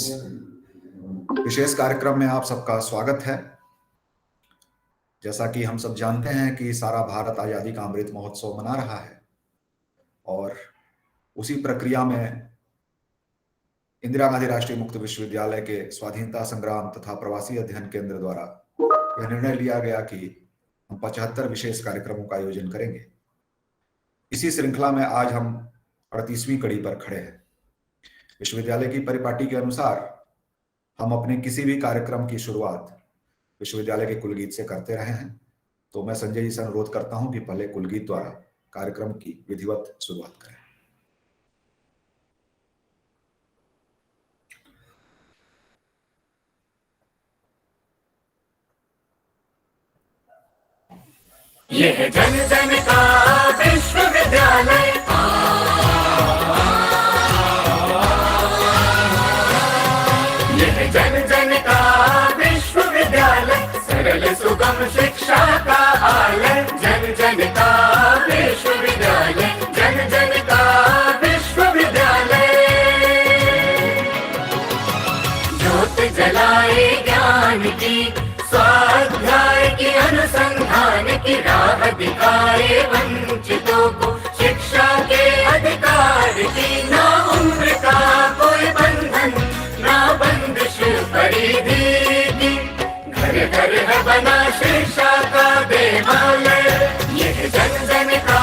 विशेष कार्यक्रम में आप सबका स्वागत है। जैसा कि हम सब जानते हैं कि सारा भारत आजादी का अमृत महोत्सव मना रहा है और उसी प्रक्रिया में इंदिरा गांधी राष्ट्रीय मुक्त विश्वविद्यालय के स्वाधीनता संग्राम तथा प्रवासी अध्ययन केंद्र द्वारा यह निर्णय लिया गया कि हम 75 विशेष कार्यक्रमों का आयोजन करेंगे। इसी श्रृंखला में आज हम 38वीं कड़ी पर खड़े हैं। विश्वविद्यालय की परिपाटी के अनुसार हम अपने किसी भी कार्यक्रम की शुरुआत विश्वविद्यालय के कुलगीत से करते रहे हैं, तो मैं संजय जी से अनुरोध करता हूं कि पहले कुलगीत द्वारा कार्यक्रम की विधिवत शुरुआत करें। यह जन जन का विश्वविद्यालय, यह जन जन का विश्वविद्यालय, सरल सुगम शिक्षा का आलय। जन जन का विश्वविद्यालय, जन जन का विश्वविद्यालय। ज्योत जलाए ज्ञान की, स्वाध्याय की, अनुसंधान की राह दिखाए वंचितों को, शिक्षा के अधिकार की। ना उम्र का कोई बंधन, ना बंदिश परिधि की, घर घर है बना शिक्षा का देवालय। यह जन जन का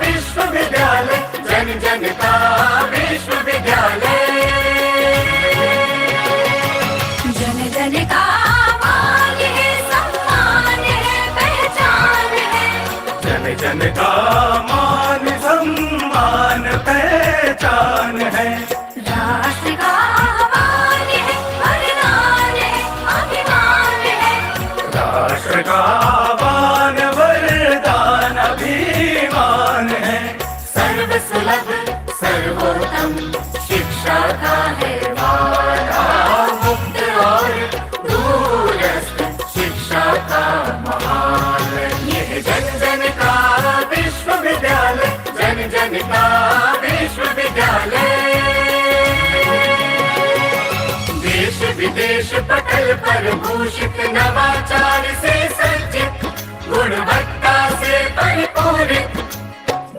विश्वविद्यालय, जन जन का विश्वविद्यालय। जन जन का मान है, सम्मान है, पहचान है। जन जन का मान सम्मान पहचान है। राष्ट्र का आह्वान है, वरदान है, अभिमान है। राष्ट्र का आह्वान, वरदान, अभिमान है। सर्वसुलभ सर्वोत्तम शिक्षा का है वादा, मुक्त और दूरस्थ शिक्षा का महालय। यह जन जन का विश्वविद्यालय, जन जन का विश्वविद्यालय। देश विदेश पटल पर भूषित, नवाचार से सज्जित, गुणवत्ता से परिपूरित।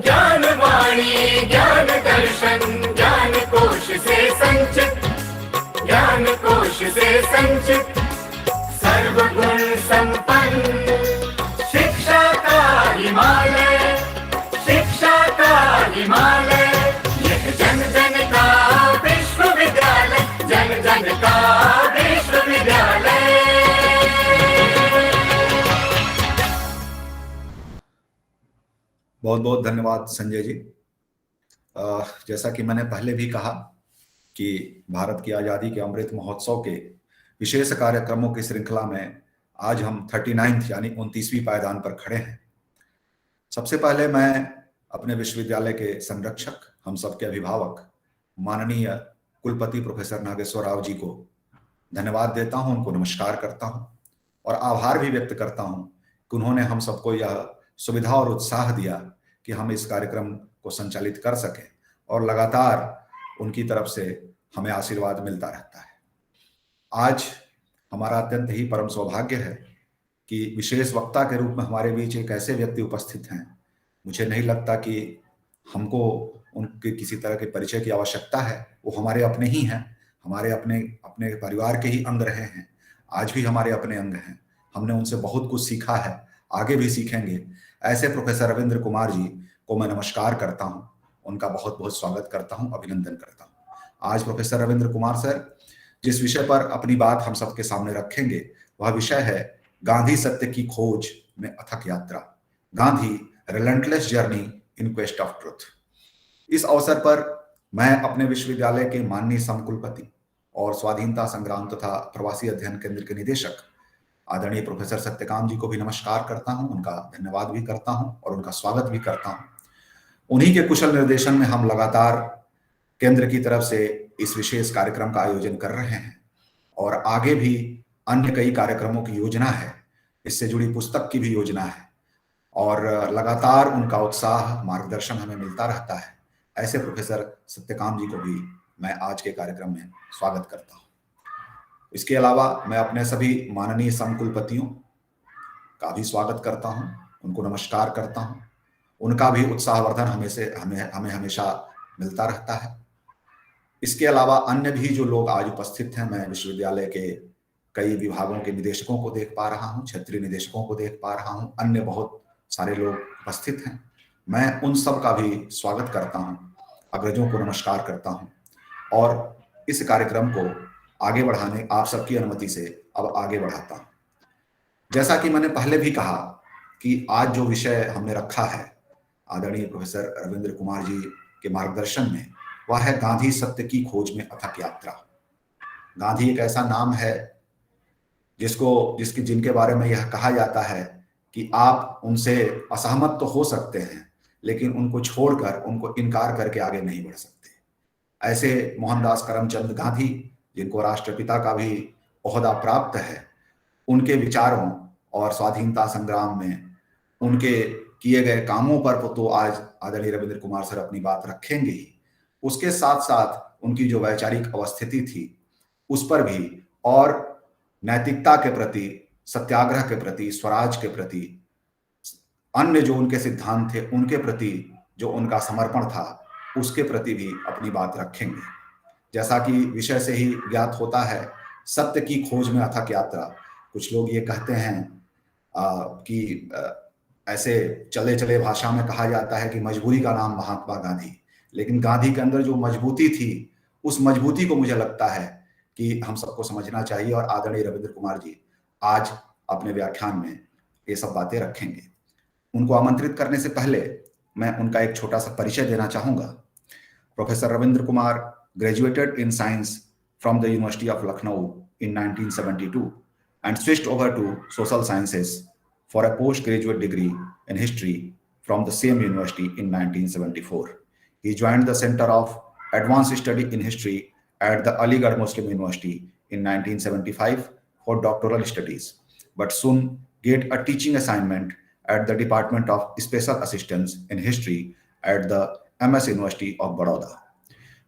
ज्ञान वाणी, ज्ञान दर्शन, ज्ञान कोश से संचित, ज्ञान कोश से संचित। सर्वगुण संपन्न शिक्षा का हिमालय, शिक्षा का हिमालय। यह जन जन का विश्वविद्यालय, जन जन का विश्वविद्यालय। बहुत बहुत धन्यवाद संजय जी। जैसा कि मैंने पहले भी कहा कि भारत की आज़ादी के अमृत महोत्सव के विशेष कार्यक्रमों की श्रृंखला में आज हम 39th यानी 29वीं पायदान पर खड़े हैं। सबसे पहले मैं अपने विश्वविद्यालय के संरक्षक, हम सबके अभिभावक, माननीय कुलपति प्रोफेसर नागेश्वर राव जी को धन्यवाद देता हूं, उनको नमस्कार करता हूं और आभार भी व्यक्त करता हूं कि उन्होंने हम सबको यह सुविधा और उत्साह दिया कि हम इस कार्यक्रम को संचालित कर सकें और लगातार उनकी तरफ से हमें आशीर्वाद मिलता रहता है। आज हमारा अत्यंत ही परम सौभाग्य है कि विशेष वक्ता के रूप में हमारे बीच एक ऐसे व्यक्ति उपस्थित हैं, मुझे नहीं लगता कि हमको उनके किसी तरह के परिचय की आवश्यकता है। वो हमारे अपने ही हैं, हमारे अपने अपने परिवार के ही अंग रहे हैं, आज भी हमारे अपने अंग हैं। हमने उनसे बहुत कुछ सीखा है, आगे भी सीखेंगे। ऐसे प्रोफेसर रविंद्र कुमार जी को मैं नमस्कार करता हूं, उनका बहुत बहुत स्वागत करता हूं, अभिनंदन करता हूं। आज प्रोफेसर रविंद्र कुमार सर जिस विषय पर अपनी बात हम सबके सामने रखेंगे वह विषय है गांधी सत्य की खोज में अथक यात्रा, Gandhi relentless journey in quest of truth. इस अवसर पर मैं अपने विश्वविद्यालय के माननीय समकुलपति और स्वाधीनता संग्राम तथा प्रवासी अध्ययन केंद्र के निदेशक आदरणीय प्रोफेसर सत्यकाम जी को भी नमस्कार करता हूं, उनका धन्यवाद भी करता हूं और उनका स्वागत भी करता हूं। उन्हीं के कुशल निर्देशन में हम लगातार केंद्र की तरफ से इस विशेष कार्यक्रम का आयोजन कर रहे हैं और आगे भी अन्य कई कार्यक्रमों की योजना है, इससे जुड़ी पुस्तक की भी योजना है और लगातार उनका उत्साह मार्गदर्शन हमें मिलता रहता है। ऐसे प्रोफेसर सत्यकाम जी को भी मैं आज के कार्यक्रम में स्वागत करता हूं। इसके अलावा मैं अपने सभी माननीय समकुलपतियों का भी स्वागत करता हूं, उनको नमस्कार करता हूं। उनका भी उत्साहवर्धन हमें हमेशा मिलता रहता है। इसके अलावा अन्य भी जो लोग आज उपस्थित हैं, मैं विश्वविद्यालय के कई विभागों के निदेशकों को देख पा रहा हूं, क्षेत्रीय निदेशकों को देख पा रहा हूं, अन्य बहुत सारे लोग उपस्थित हैं। मैं उन सब का भी स्वागत करता हूं, अग्रजों को नमस्कार करता हूं और इस कार्यक्रम को आगे बढ़ाने आप सबकी अनुमति से अब आगे बढ़ाता हूं। जैसा कि मैंने पहले भी कहा कि आज जो विषय हमने रखा है आदरणीय प्रोफेसर रविंद्र कुमार जी के मार्गदर्शन में, वह है गांधी सत्य की खोज में अथक यात्रा। गांधी एक ऐसा नाम है जिनके बारे में यह कहा जाता है कि आप उनसे असहमत तो हो सकते हैं, लेकिन उनको छोड़कर, उनको इनकार करके आगे नहीं बढ़ सकते। ऐसे मोहनदास करमचंद गांधी, जिनको राष्ट्रपिता का भी ओहदा प्राप्त है, उनके विचारों और स्वाधीनता संग्राम में उनके किए गए कामों पर तो आज आदरणीय रविंद्र कुमार सर अपनी बात रखेंगे ही। उसके साथ साथ उनकी जो वैचारिक अवस्थिति थी उस पर भी, और नैतिकता के प्रति, सत्याग्रह के प्रति, स्वराज के प्रति, अन्य जो उनके सिद्धांत थे उनके प्रति जो उनका समर्पण था, उसके प्रति भी अपनी बात रखेंगे। जैसा कि विषय से ही ज्ञात होता है, सत्य की खोज में अथक यात्रा। कुछ लोग ये कहते हैं कि ऐसे चले चले भाषा में कहा जाता है कि मजबूरी का नाम महात्मा गांधी, लेकिन गांधी के अंदर जो मजबूती थी, उस मजबूती को मुझे लगता है कि हम सबको समझना चाहिए, और आदरणीय रविंद्र कुमार जी आज अपने व्याख्यान में ये सब बातें रखेंगे। उनको आमंत्रित करने से पहले मैं उनका एक छोटा सा परिचय देना चाहूंगा। Professor Ravindra Kumar graduated in science from the University of Lucknow in 1972 and switched over to social sciences for a postgraduate degree in history from the same university in 1974. He joined the Center of Advanced Study in History at the Aligarh Muslim University in 1975 for doctoral studies, but soon get a teaching assignment at the Department of Special Assistance in History at the MS University of Baroda,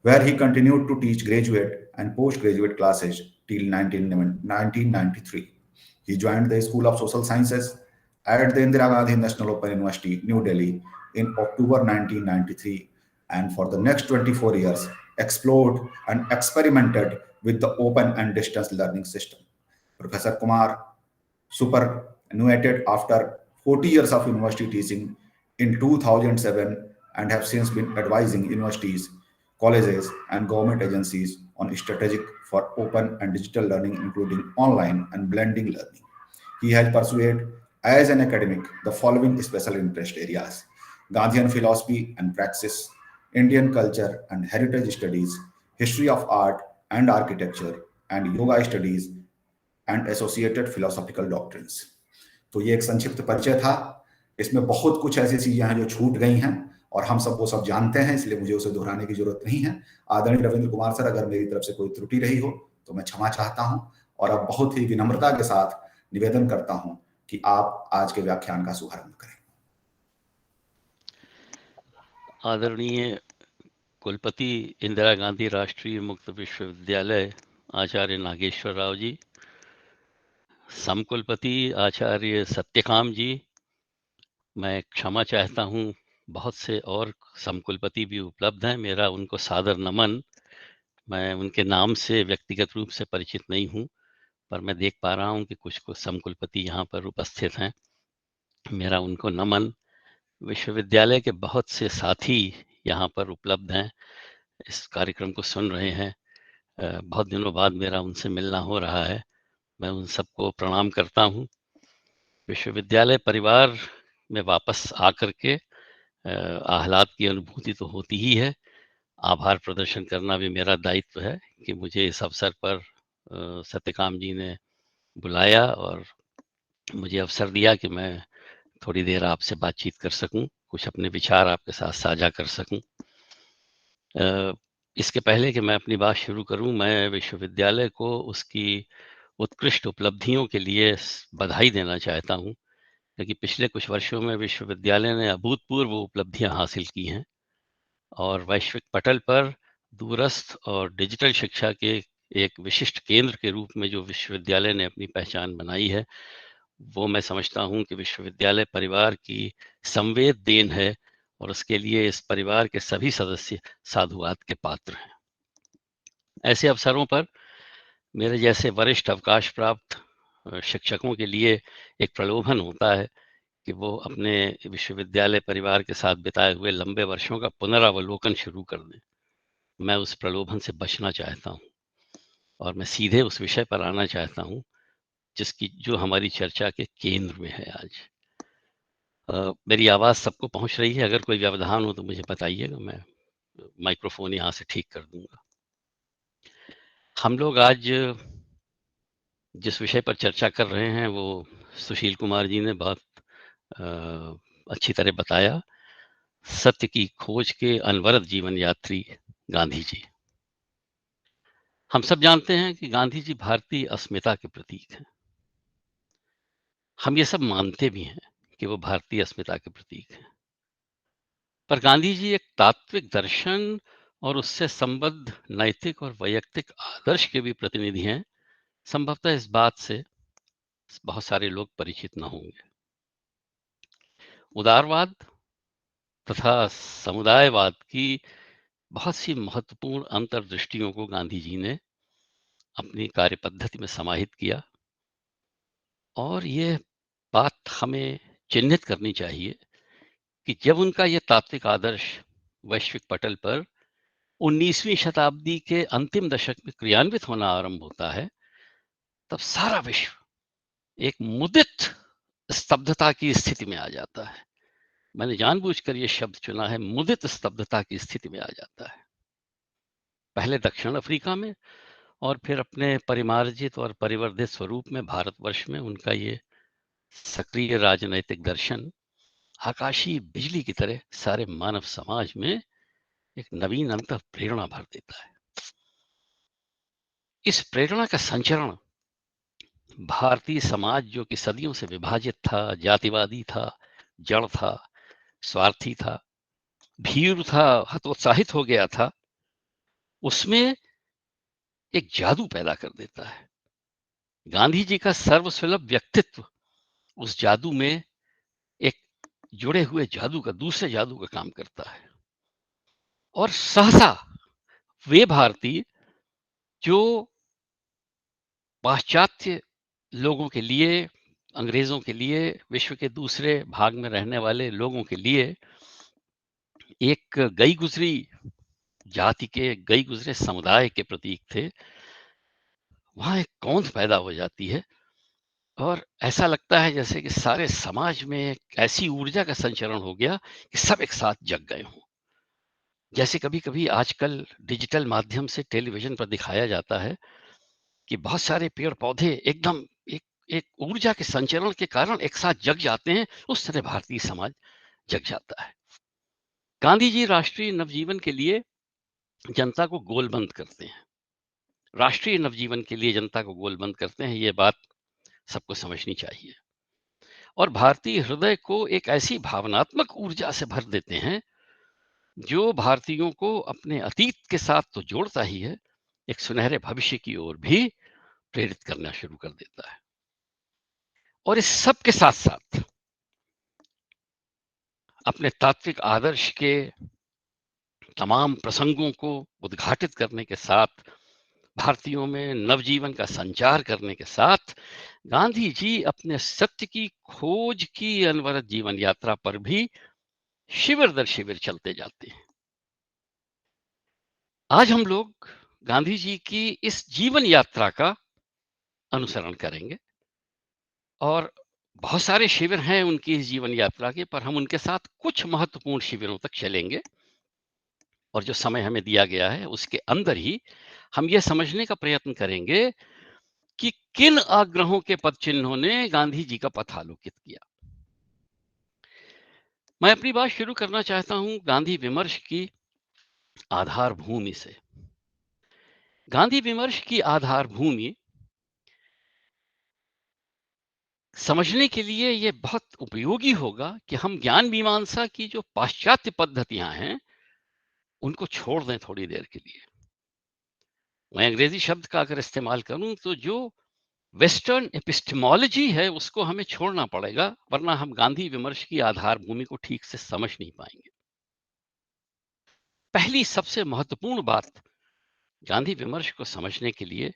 where he continued to teach graduate and postgraduate classes till 1993. He joined the School of Social Sciences at the Indira Gandhi National Open University, New Delhi in October 1993, and for the next 24 years explored and experimented with the open and distance learning system. Professor Kumar superannuated after 40 years of university teaching in 2007 and have since been advising universities, colleges and government agencies on strategic for open and digital learning, including online and blending learning. He has pursued as an academic the following special interest areas: Gandhian philosophy and praxis, Indian culture and heritage studies, history of art and architecture, and yoga studies and associated philosophical doctrines. तो ये एक संक्षिप्त परिचय था। इसमें बहुत कुछ ऐसी चीजें हैं जो छूट गई हैं और हम सब वो सब जानते हैं, इसलिए मुझे उसे दोहराने की जरूरत नहीं है। आदरणीय रविंद्र कुमार सर, अगर मेरी तरफ से कोई त्रुटि रही हो तो मैं क्षमा चाहता हूं, और अब बहुत ही विनम्रता के साथ निवेदन करता हूं कि आप आज के व्याख्यान का शुभारंभ करें। आदरणीय कुलपति इंदिरा गांधी राष्ट्रीय मुक्त विश्वविद्यालय आचार्य नागेश्वर राव जी, समकुलपति आचार्य सत्यकाम जी, मैं क्षमा चाहता हूं, बहुत से और समकुलपति भी उपलब्ध हैं, मेरा उनको सादर नमन। मैं उनके नाम से व्यक्तिगत रूप से परिचित नहीं हूं, पर मैं देख पा रहा हूं कि कुछ समकुलपति यहाँ पर उपस्थित हैं, मेरा उनको नमन। विश्वविद्यालय के बहुत से साथी यहाँ पर उपलब्ध हैं, इस कार्यक्रम को सुन रहे हैं। बहुत दिनों बाद मेरा उनसे मिलना हो रहा है, मैं उन सबको प्रणाम करता हूँ। विश्वविद्यालय परिवार में वापस आकर के आह्लाद की अनुभूति तो होती ही है। आभार प्रदर्शन करना भी मेरा दायित्व है कि मुझे इस अवसर पर सत्यकाम जी ने बुलाया और मुझे अवसर दिया कि मैं थोड़ी देर आपसे बातचीत कर सकूं, कुछ अपने विचार आपके साथ साझा कर सकूं। इसके पहले कि मैं अपनी बात शुरू करूं, मैं विश्वविद्यालय को उसकी उत्कृष्ट उपलब्धियों के लिए बधाई देना चाहता हूं, क्योंकि पिछले कुछ वर्षों में विश्वविद्यालय ने अभूतपूर्व उपलब्धियां हासिल की हैं और वैश्विक पटल पर दूरस्थ और डिजिटल शिक्षा के एक विशिष्ट केंद्र के रूप में जो विश्वविद्यालय ने अपनी पहचान बनाई है, वो मैं समझता हूँ कि विश्वविद्यालय परिवार की संवेद देन है और उसके लिए इस परिवार के सभी सदस्य साधुवाद के पात्र हैं। ऐसे अवसरों पर मेरे जैसे वरिष्ठ अवकाश प्राप्त शिक्षकों के लिए एक प्रलोभन होता है कि वो अपने विश्वविद्यालय परिवार के साथ बिताए हुए लंबे वर्षों का पुनरावलोकन शुरू कर दें। मैं उस प्रलोभन से बचना चाहता हूँ और मैं सीधे उस विषय पर आना चाहता हूँ जो हमारी चर्चा के केंद्र में है आज। मेरी आवाज़ सबको पहुँच रही है? अगर कोई व्यवधान हो तो मुझे बताइएगा, मैं माइक्रोफोन यहाँ से ठीक कर दूंगा। हम लोग आज जिस विषय पर चर्चा कर रहे हैं वो सुशील कुमार जी ने बहुत अच्छी तरह बताया। सत्य की खोज के अनवरत जीवन यात्री गांधी जी। हम सब जानते हैं कि गांधी जी भारतीय अस्मिता के प्रतीक हैं। हम ये सब मानते भी हैं कि वो भारतीय अस्मिता के प्रतीक हैं, पर गांधी जी एक तात्विक दर्शन और उससे संबद्ध नैतिक और वैयक्तिक आदर्श के भी प्रतिनिधि हैं। संभवतः इस बात से बहुत सारे लोग परिचित न होंगे। उदारवाद तथा समुदायवाद की बहुत सी महत्वपूर्ण अंतर्दृष्टियों को गांधी जी ने अपनी कार्य पद्धति में समाहित किया और ये बात हमें चिन्हित करनी चाहिए कि जब उनका ये तात्विक आदर्श वैश्विक पटल पर 19वीं शताब्दी के अंतिम दशक में क्रियान्वित होना आरंभ होता है, तब सारा विश्व एक मुदित स्तब्धता की स्थिति में आ जाता है। मैंने जानबूझकर ये शब्द चुना है, मुदित स्तब्धता की स्थिति में आ जाता है। पहले दक्षिण अफ्रीका में और फिर अपने परिमार्जित और परिवर्धित स्वरूप में भारतवर्ष में उनका ये सक्रिय राजनैतिक दर्शन आकाशीय बिजली की तरह सारे मानव समाज में एक नवीन अंतर प्रेरणा भर देता है। इस प्रेरणा का संचरण भारतीय समाज, जो कि सदियों से विभाजित था, जातिवादी था, जड़ था, स्वार्थी था, भीरू था, हतोत्साहित हो गया था, उसमें एक जादू पैदा कर देता है। गांधी जी का सर्वसुलभ व्यक्तित्व उस जादू में एक जुड़े हुए जादू का, दूसरे जादू का काम करता है और सहसा वे भारतीय जो पाश्चात्य लोगों के लिए, अंग्रेजों के लिए, विश्व के दूसरे भाग में रहने वाले लोगों के लिए एक गई गुजरी जाति के, गई गुजरे समुदाय के प्रतीक थे। वहां एक कौंध पैदा हो जाती है और ऐसा लगता है जैसे कि सारे समाज में एक ऐसी ऊर्जा का संचरण हो गया कि सब एक साथ जग गए हों। जैसे कभी कभी आजकल डिजिटल माध्यम से टेलीविजन पर दिखाया जाता है कि बहुत सारे पेड़ पौधे एकदम एक एक ऊर्जा के संचरण के कारण एक साथ जग जाते हैं, उस तरह भारतीय समाज जग जाता है। गांधी जी राष्ट्रीय नवजीवन के लिए जनता को गोलबंद करते हैं। राष्ट्रीय नवजीवन के लिए जनता को गोलबंद करते हैं, ये बात सबको समझनी चाहिए। और भारतीय हृदय को एक ऐसी भावनात्मक ऊर्जा से भर देते हैं जो भारतीयों को अपने अतीत के साथ तो जोड़ता ही है, एक सुनहरे भविष्य की ओर भी प्रेरित करना शुरू कर देता है। और इस सब के साथ साथ अपने तात्विक आदर्श के तमाम प्रसंगों को उद्घाटित करने के साथ, भारतीयों में नवजीवन का संचार करने के साथ, गांधी जी अपने सत्य की खोज की अनवरत जीवन यात्रा पर भी शिविर दर शिविर चलते जाते हैं। आज हम लोग गांधी जी की इस जीवन यात्रा का अनुसरण करेंगे और बहुत सारे शिविर हैं उनकी इस जीवन यात्रा के, पर हम उनके साथ कुछ महत्वपूर्ण शिविरों तक चलेंगे और जो समय हमें दिया गया है उसके अंदर ही हम ये समझने का प्रयत्न करेंगे कि किन आग्रहों के पद चिन्हों ने गांधी जी का पथ आलोकित किया। मैं अपनी बात शुरू करना चाहता हूं गांधी विमर्श की आधार भूमि से। गांधी विमर्श की आधार भूमि समझने के लिए यह बहुत उपयोगी होगा कि हम ज्ञान मीमांसा की जो पाश्चात्य पद्धतियां हैं उनको छोड़ दें थोड़ी देर के लिए मैं अंग्रेजी शब्द का अगर इस्तेमाल करूं तो जो वेस्टर्न एपिस्टेमोलॉजी है उसको हमें छोड़ना पड़ेगा, वरना हम गांधी विमर्श की आधार भूमि को ठीक से समझ नहीं पाएंगे। पहली सबसे महत्वपूर्ण बात गांधी विमर्श को समझने के लिए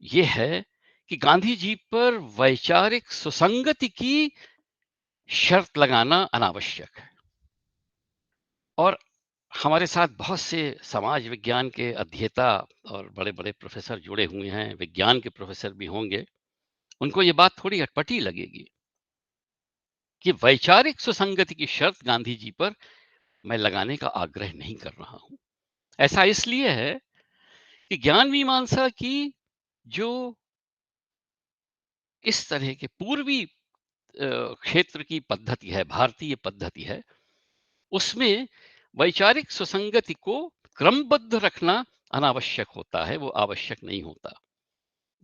यह है कि गांधी जी पर वैचारिक सुसंगति की शर्त लगाना अनावश्यक है। और हमारे साथ बहुत से समाज विज्ञान के अध्येता और बड़े बड़े प्रोफेसर जुड़े हुए हैं, विज्ञान के प्रोफेसर भी होंगे, उनको ये बात थोड़ी अटपटी लगेगी कि वैचारिक सुसंगति की शर्त गांधी जी पर मैं लगाने का आग्रह नहीं कर रहा हूं। ऐसा इसलिए है कि ज्ञान मीमांसा की जो इस तरह के पूर्वी क्षेत्र की पद्धति है, भारतीय पद्धति है, उसमें वैचारिक सुसंगति को क्रमबद्ध रखना अनावश्यक होता है, वो आवश्यक नहीं होता।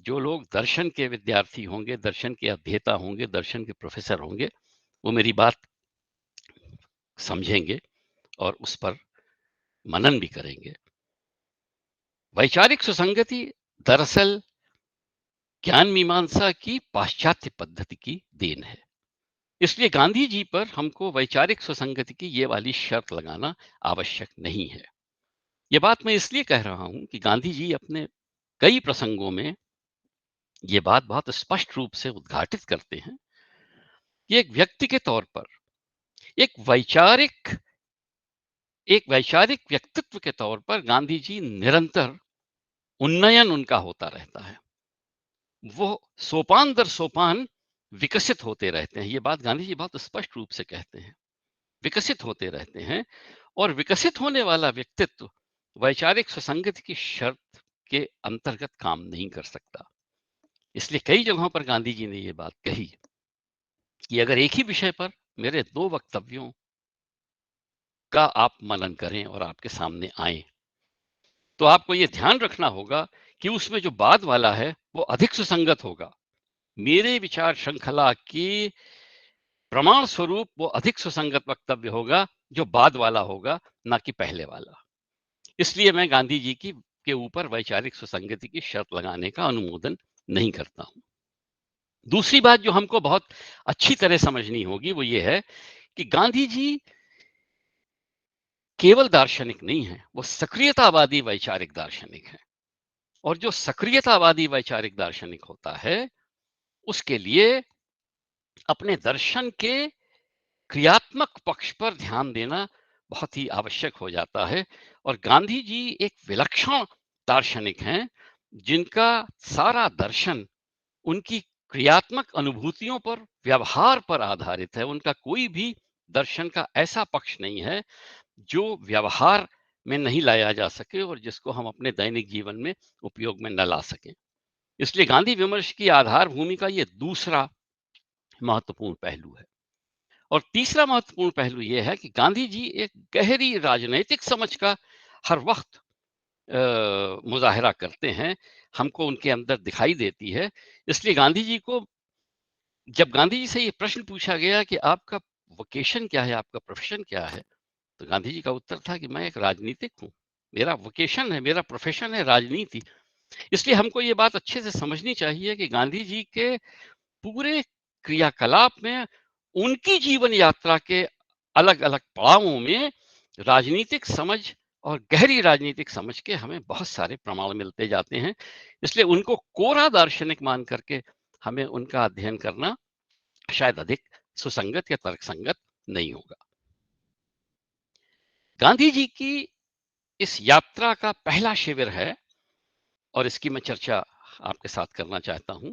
जो लोग दर्शन के विद्यार्थी होंगे, दर्शन के अध्येता होंगे, दर्शन के प्रोफेसर होंगे, वो मेरी बात समझेंगे और उस पर मनन भी करेंगे। वैचारिक सुसंगति दरअसल ज्ञान मीमांसा की पाश्चात्य पद्धति की देन है। इसलिए गांधी जी पर हमको वैचारिक सुसंगति की ये वाली शर्त लगाना आवश्यक नहीं है। ये बात मैं इसलिए कह रहा हूं कि गांधी जी अपने कई प्रसंगों में ये बात बहुत स्पष्ट रूप से उद्घाटित करते हैं कि एक व्यक्ति के तौर पर एक वैचारिक व्यक्तित्व के तौर पर गांधी जी निरंतर उन्नयन उनका होता रहता है। वो सोपान दर सोपान विकसित होते रहते हैं। ये बात गांधी जी बहुत स्पष्ट रूप से कहते हैं, विकसित होते रहते हैं। और विकसित होने वाला व्यक्तित्व वैचारिक सुसंगति की शर्त के अंतर्गत काम नहीं कर सकता। इसलिए कई जगहों पर गांधी जी ने ये बात कही कि अगर एक ही विषय पर मेरे 2 वक्तव्यों का आप मनन करें और आपके सामने आए, तो आपको ये ध्यान रखना होगा कि उसमें जो बाद वाला है वो अधिक सुसंगत होगा। मेरे विचार श्रृंखला की प्रमाण स्वरूप वो अधिक सुसंगत वक्तव्य होगा जो बाद वाला होगा, ना कि पहले वाला। इसलिए मैं गांधी जी की के ऊपर वैचारिक सुसंगति की शर्त लगाने का अनुमोदन नहीं करता हूं। दूसरी बात जो हमको बहुत अच्छी तरह समझनी होगी वो ये है कि गांधी जी केवल दार्शनिक नहीं है, वो सक्रियतावादी वैचारिक दार्शनिक है। और जो सक्रियतावादी वैचारिक दार्शनिक होता है उसके लिए अपने दर्शन के क्रियात्मक पक्ष पर ध्यान देना बहुत ही आवश्यक हो जाता है। और गांधी जी एक विलक्षण दार्शनिक हैं जिनका सारा दर्शन उनकी क्रियात्मक अनुभूतियों पर, व्यवहार पर आधारित है। उनका कोई भी दर्शन का ऐसा पक्ष नहीं है जो व्यवहार में नहीं लाया जा सके और जिसको हम अपने दैनिक जीवन में उपयोग में न ला सकें। इसलिए गांधी विमर्श की आधार भूमि का ये दूसरा महत्वपूर्ण पहलू है। और तीसरा महत्वपूर्ण पहलू यह है कि गांधी जी एक गहरी राजनैतिक समझ का हर वक्त मुजाहिरा करते हैं, हमको उनके अंदर दिखाई देती है। इसलिए गांधी जी को जब गांधी जी से ये प्रश्न पूछा गया कि आपका वोकेशन क्या है, आपका प्रोफेशन क्या है, तो गांधी जी का उत्तर था कि मैं एक राजनीतिक हूँ, मेरा वोकेशन है, मेरा प्रोफेशन है राजनीति। इसलिए हमको ये बात अच्छे से समझनी चाहिए कि गांधी जी के पूरे क्रियाकलाप में, उनकी जीवन यात्रा के अलग अलग पड़ावों में राजनीतिक समझ और गहरी राजनीतिक समझ के हमें बहुत सारे प्रमाण मिलते जाते हैं। इसलिए उनको कोरा दार्शनिक मान करके हमें उनका अध्ययन करना शायद अधिक सुसंगत या तर्कसंगत नहीं होगा। गांधी जी की इस यात्रा का पहला शिविर है और इसकी मैं चर्चा आपके साथ करना चाहता हूं।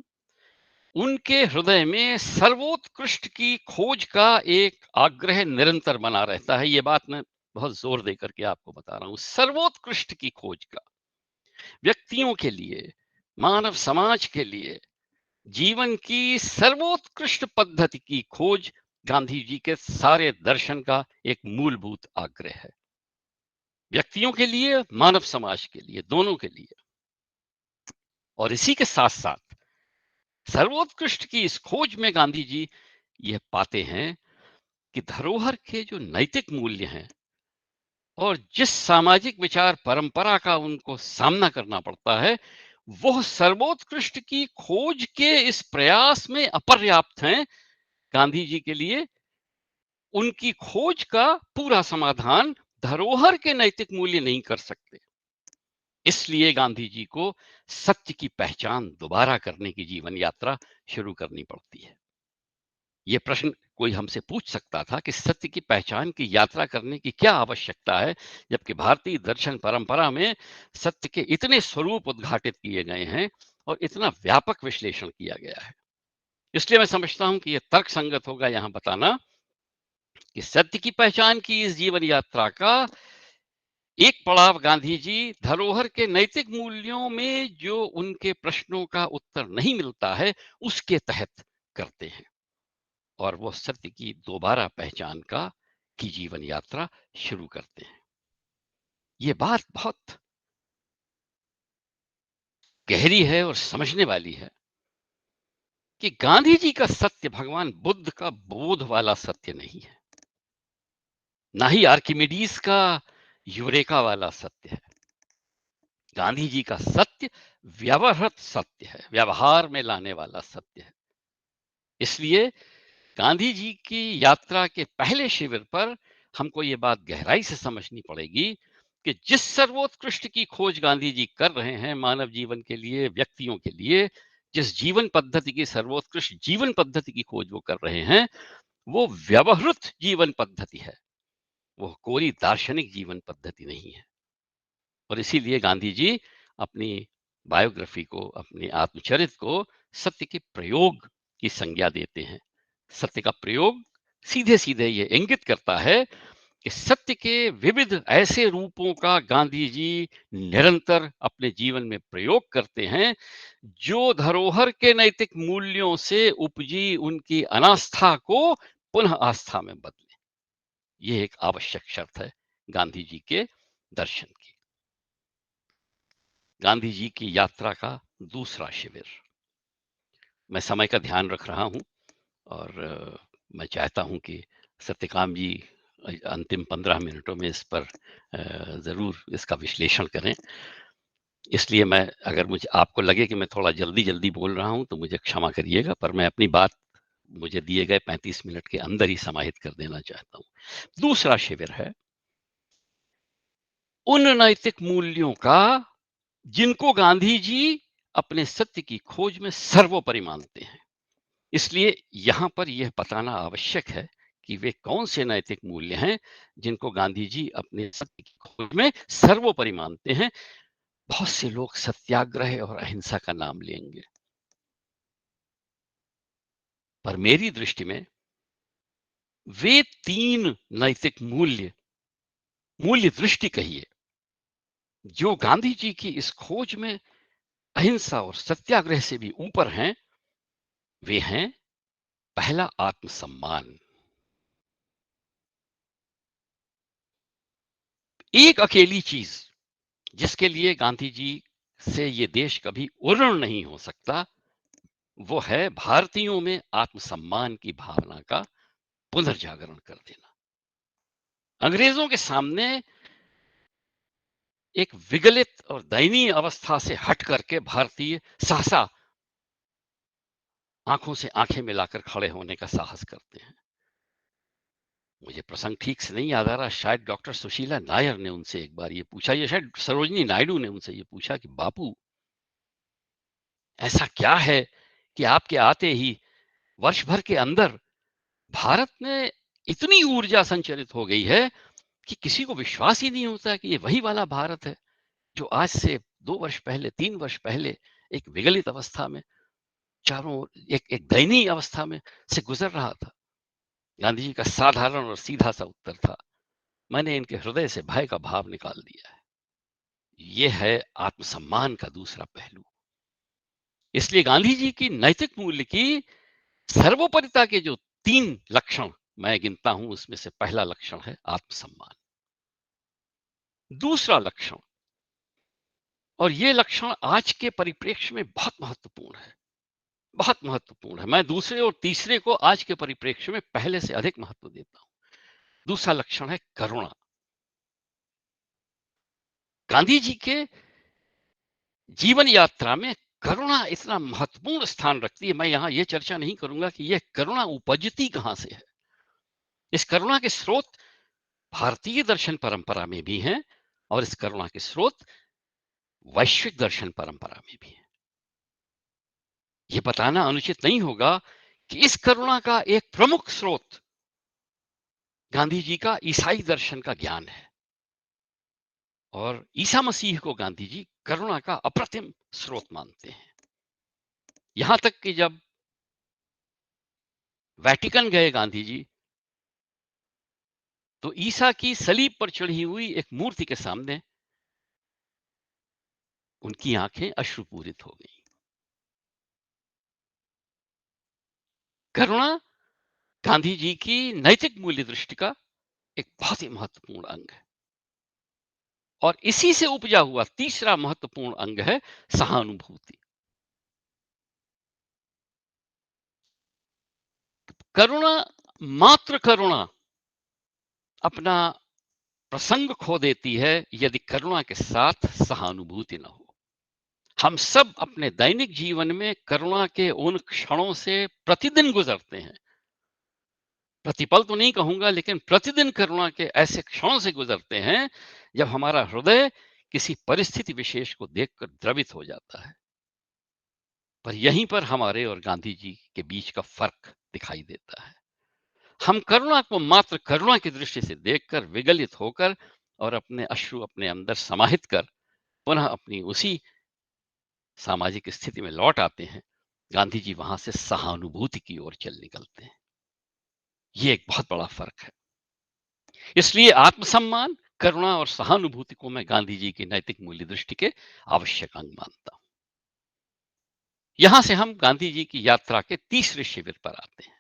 उनके हृदय में सर्वोत्कृष्ट की खोज का एक आग्रह निरंतर बना रहता है। ये बात मैं बहुत जोर देकर के आपको बता रहा हूं, सर्वोत्कृष्ट की खोज का, व्यक्तियों के लिए, मानव समाज के लिए जीवन की सर्वोत्कृष्ट पद्धति की खोज गांधी जी के सारे दर्शन का एक मूलभूत आग्रह है, व्यक्तियों के लिए, मानव समाज के लिए, दोनों के लिए। और इसी के साथ साथ सर्वोत्कृष्ट की इस खोज में गांधी जी यह पाते हैं कि धरोहर के जो नैतिक मूल्य हैं और जिस सामाजिक विचार परंपरा का उनको सामना करना पड़ता है, वह सर्वोत्कृष्ट की खोज के इस प्रयास में अपर्याप्त हैं। गांधी जी के लिए उनकी खोज का पूरा समाधान धरोहर के नैतिक मूल्य नहीं कर सकते। इसलिए गांधी जी को सत्य की पहचान दोबारा करने की जीवन यात्रा शुरू करनी पड़ती है। ये प्रश्न कोई हमसे पूछ सकता था कि सत्य की पहचान की यात्रा करने की क्या आवश्यकता है, जबकि भारतीय दर्शन परंपरा में सत्य के इतने स्वरूप उद्घाटित किए गए हैं और इतना व्यापक विश्लेषण किया गया है। इसलिए मैं समझता हूं कि यह तर्क संगत होगा यहां बताना कि सत्य की पहचान की इस जीवन यात्रा का एक पड़ाव गांधी जी धरोहर के नैतिक मूल्यों में जो उनके प्रश्नों का उत्तर नहीं मिलता है उसके तहत करते हैं, और वो सत्य की दोबारा पहचान की जीवन यात्रा शुरू करते हैं। ये बात बहुत गहरी है और समझने वाली है कि गांधी जी का सत्य भगवान बुद्ध का बोध वाला सत्य नहीं है, ना ही आर्किमिडीज का यूरेका वाला सत्य है। गांधी जी का सत्य व्यवहारत सत्य है, व्यवहार में लाने वाला सत्य है। इसलिए गांधी जी की यात्रा के पहले शिविर पर हमको ये बात गहराई से समझनी पड़ेगी कि जिस सर्वोत्कृष्ट की खोज गांधी जी कर रहे हैं मानव जीवन के लिए, व्यक्तियों के लिए, जिस जीवन पद्धति की सर्वोत्कृष्ट जीवन पद्धति की खोज वो कर रहे हैं, वो व्यवहृत जीवन पद्धति है, वो कोई दार्शनिक जीवन पद्धति नहीं है। और इसीलिए गांधी जी अपनी बायोग्राफी को, अपने आत्मचरित को सत्य के प्रयोग की संज्ञा देते हैं। सत्य का प्रयोग सीधे सीधे ये इंगित करता है कि सत्य के विविध ऐसे रूपों का गांधी जी निरंतर अपने जीवन में प्रयोग करते हैं जो धरोहर के नैतिक मूल्यों से उपजी उनकी अनास्था को पुनः आस्था में बदले। ये एक आवश्यक शर्त है गांधी जी के दर्शन की। गांधी जी की यात्रा का दूसरा शिविर। मैं समय का ध्यान रख रहा हूं और मैं चाहता हूं कि सत्यकाम जी अंतिम 15 मिनटों में इस पर जरूर इसका विश्लेषण करें। इसलिए मैं, अगर मुझे आपको लगे कि मैं थोड़ा जल्दी जल्दी बोल रहा हूं तो मुझे क्षमा करिएगा, पर मैं अपनी बात मुझे दिए गए 35 मिनट के अंदर ही समाहित कर देना चाहता हूं। दूसरा शिविर है उन नैतिक मूल्यों का जिनको गांधी जी अपने सत्य की खोज में सर्वोपरि मानते हैं। इसलिए यहां पर यह बताना आवश्यक है कि वे कौन से नैतिक मूल्य हैं जिनको गांधी जी अपने सत्य की खोज में सर्वोपरि मानते हैं। बहुत से लोग सत्याग्रह और अहिंसा का नाम लेंगे, पर मेरी दृष्टि में वे तीन नैतिक मूल्य दृष्टि कहिए, जो गांधी जी की इस खोज में अहिंसा और सत्याग्रह से भी ऊपर हैं। वे हैं, पहला आत्मसम्मान। एक अकेली चीज जिसके लिए गांधी जी से ये देश कभी उर्ण नहीं हो सकता, वो है भारतीयों में आत्मसम्मान की भावना का पुनर्जागरण कर देना। अंग्रेजों के सामने एक विगलित और दयनीय अवस्था से हट करके भारतीय सहसा आंखों से आंखें मिलाकर खड़े होने का साहस करते हैं। मुझे प्रसंग ठीक से नहीं याद आ रहा, शायद डॉक्टर सुशीला नायर ने उनसे एक बार ये पूछा, या शायद सरोजिनी नायडू ने उनसे ये पूछा कि बापू, ऐसा क्या है कि आपके आते ही वर्ष भर के अंदर भारत में इतनी ऊर्जा संचरित हो गई है कि किसी को विश्वास ही नहीं होता कि ये वही वाला भारत है जो आज से 2 वर्ष पहले, 3 वर्ष पहले एक विगलित अवस्था में, चारों ओर एक दयनीय अवस्था में से गुजर रहा था। गांधी जी का साधारण और सीधा सा उत्तर था, मैंने इनके हृदय से भय का भाव निकाल दिया है। ये है आत्मसम्मान का दूसरा पहलू। इसलिए गांधी जी की नैतिक मूल्य की सर्वोपरिता के जो 3 लक्षण मैं गिनता हूं, उसमें से पहला लक्षण है आत्मसम्मान। दूसरा लक्षण, और ये लक्षण आज के परिप्रेक्ष्य में बहुत महत्वपूर्ण है, बहुत महत्वपूर्ण है। मैं दूसरे और तीसरे को आज के परिप्रेक्ष्य में पहले से अधिक महत्व देता हूं। दूसरा लक्षण है करुणा। गांधी जी के जीवन यात्रा में करुणा इतना महत्वपूर्ण स्थान रखती है। मैं यहाँ ये चर्चा नहीं करूंगा कि यह करुणा उपजती कहाँ से है। इस करुणा के स्रोत भारतीय दर्शन परंपरा में भी हैं और इस करुणा के स्रोत वैश्विक दर्शन परंपरा में भी है। यह बताना अनुचित नहीं होगा कि इस करुणा का एक प्रमुख स्रोत गांधी जी का ईसाई दर्शन का ज्ञान है और ईसा मसीह को गांधी जी करुणा का अप्रतिम स्रोत मानते हैं। यहां तक कि जब वेटिकन गए गांधी जी, तो ईसा की सलीब पर चढ़ी हुई एक मूर्ति के सामने उनकी आंखें अश्रुपूरित हो गई। करुणा गांधी जी की नैतिक मूल्य दृष्टि का एक बहुत ही महत्वपूर्ण अंग है और इसी से उपजा हुआ तीसरा महत्वपूर्ण अंग है सहानुभूति। करुणा, मात्र करुणा अपना प्रसंग खो देती है यदि करुणा के साथ सहानुभूति न हो। हम सब अपने दैनिक जीवन में करुणा के उन क्षणों से प्रतिदिन गुजरते हैं। प्रतिपल तो नहीं कहूंगा, लेकिन प्रतिदिन करुणा के ऐसे क्षणों से गुजरते हैं जब हमारा हृदय किसी परिस्थिति विशेष को देखकर द्रवित हो जाता है। पर यहीं पर हमारे और गांधी जी के बीच का फर्क दिखाई देता है। हम करुणा को मात्र करुणा की दृष्टि से देखकर विगलित होकर और अपने अश्रु अपने अंदर समाहित कर पुनः अपनी उसी सामाजिक स्थिति में लौट आते हैं। गांधी जी वहां से सहानुभूति की ओर चल निकलते हैं। ये एक बहुत बड़ा फर्क है। इसलिए आत्मसम्मान, करुणा और सहानुभूति को मैं गांधी जी की नैतिक मूल्य दृष्टि के आवश्यक अंग मानता हूं। यहां से हम गांधी जी की यात्रा के तीसरे शिविर पर आते हैं।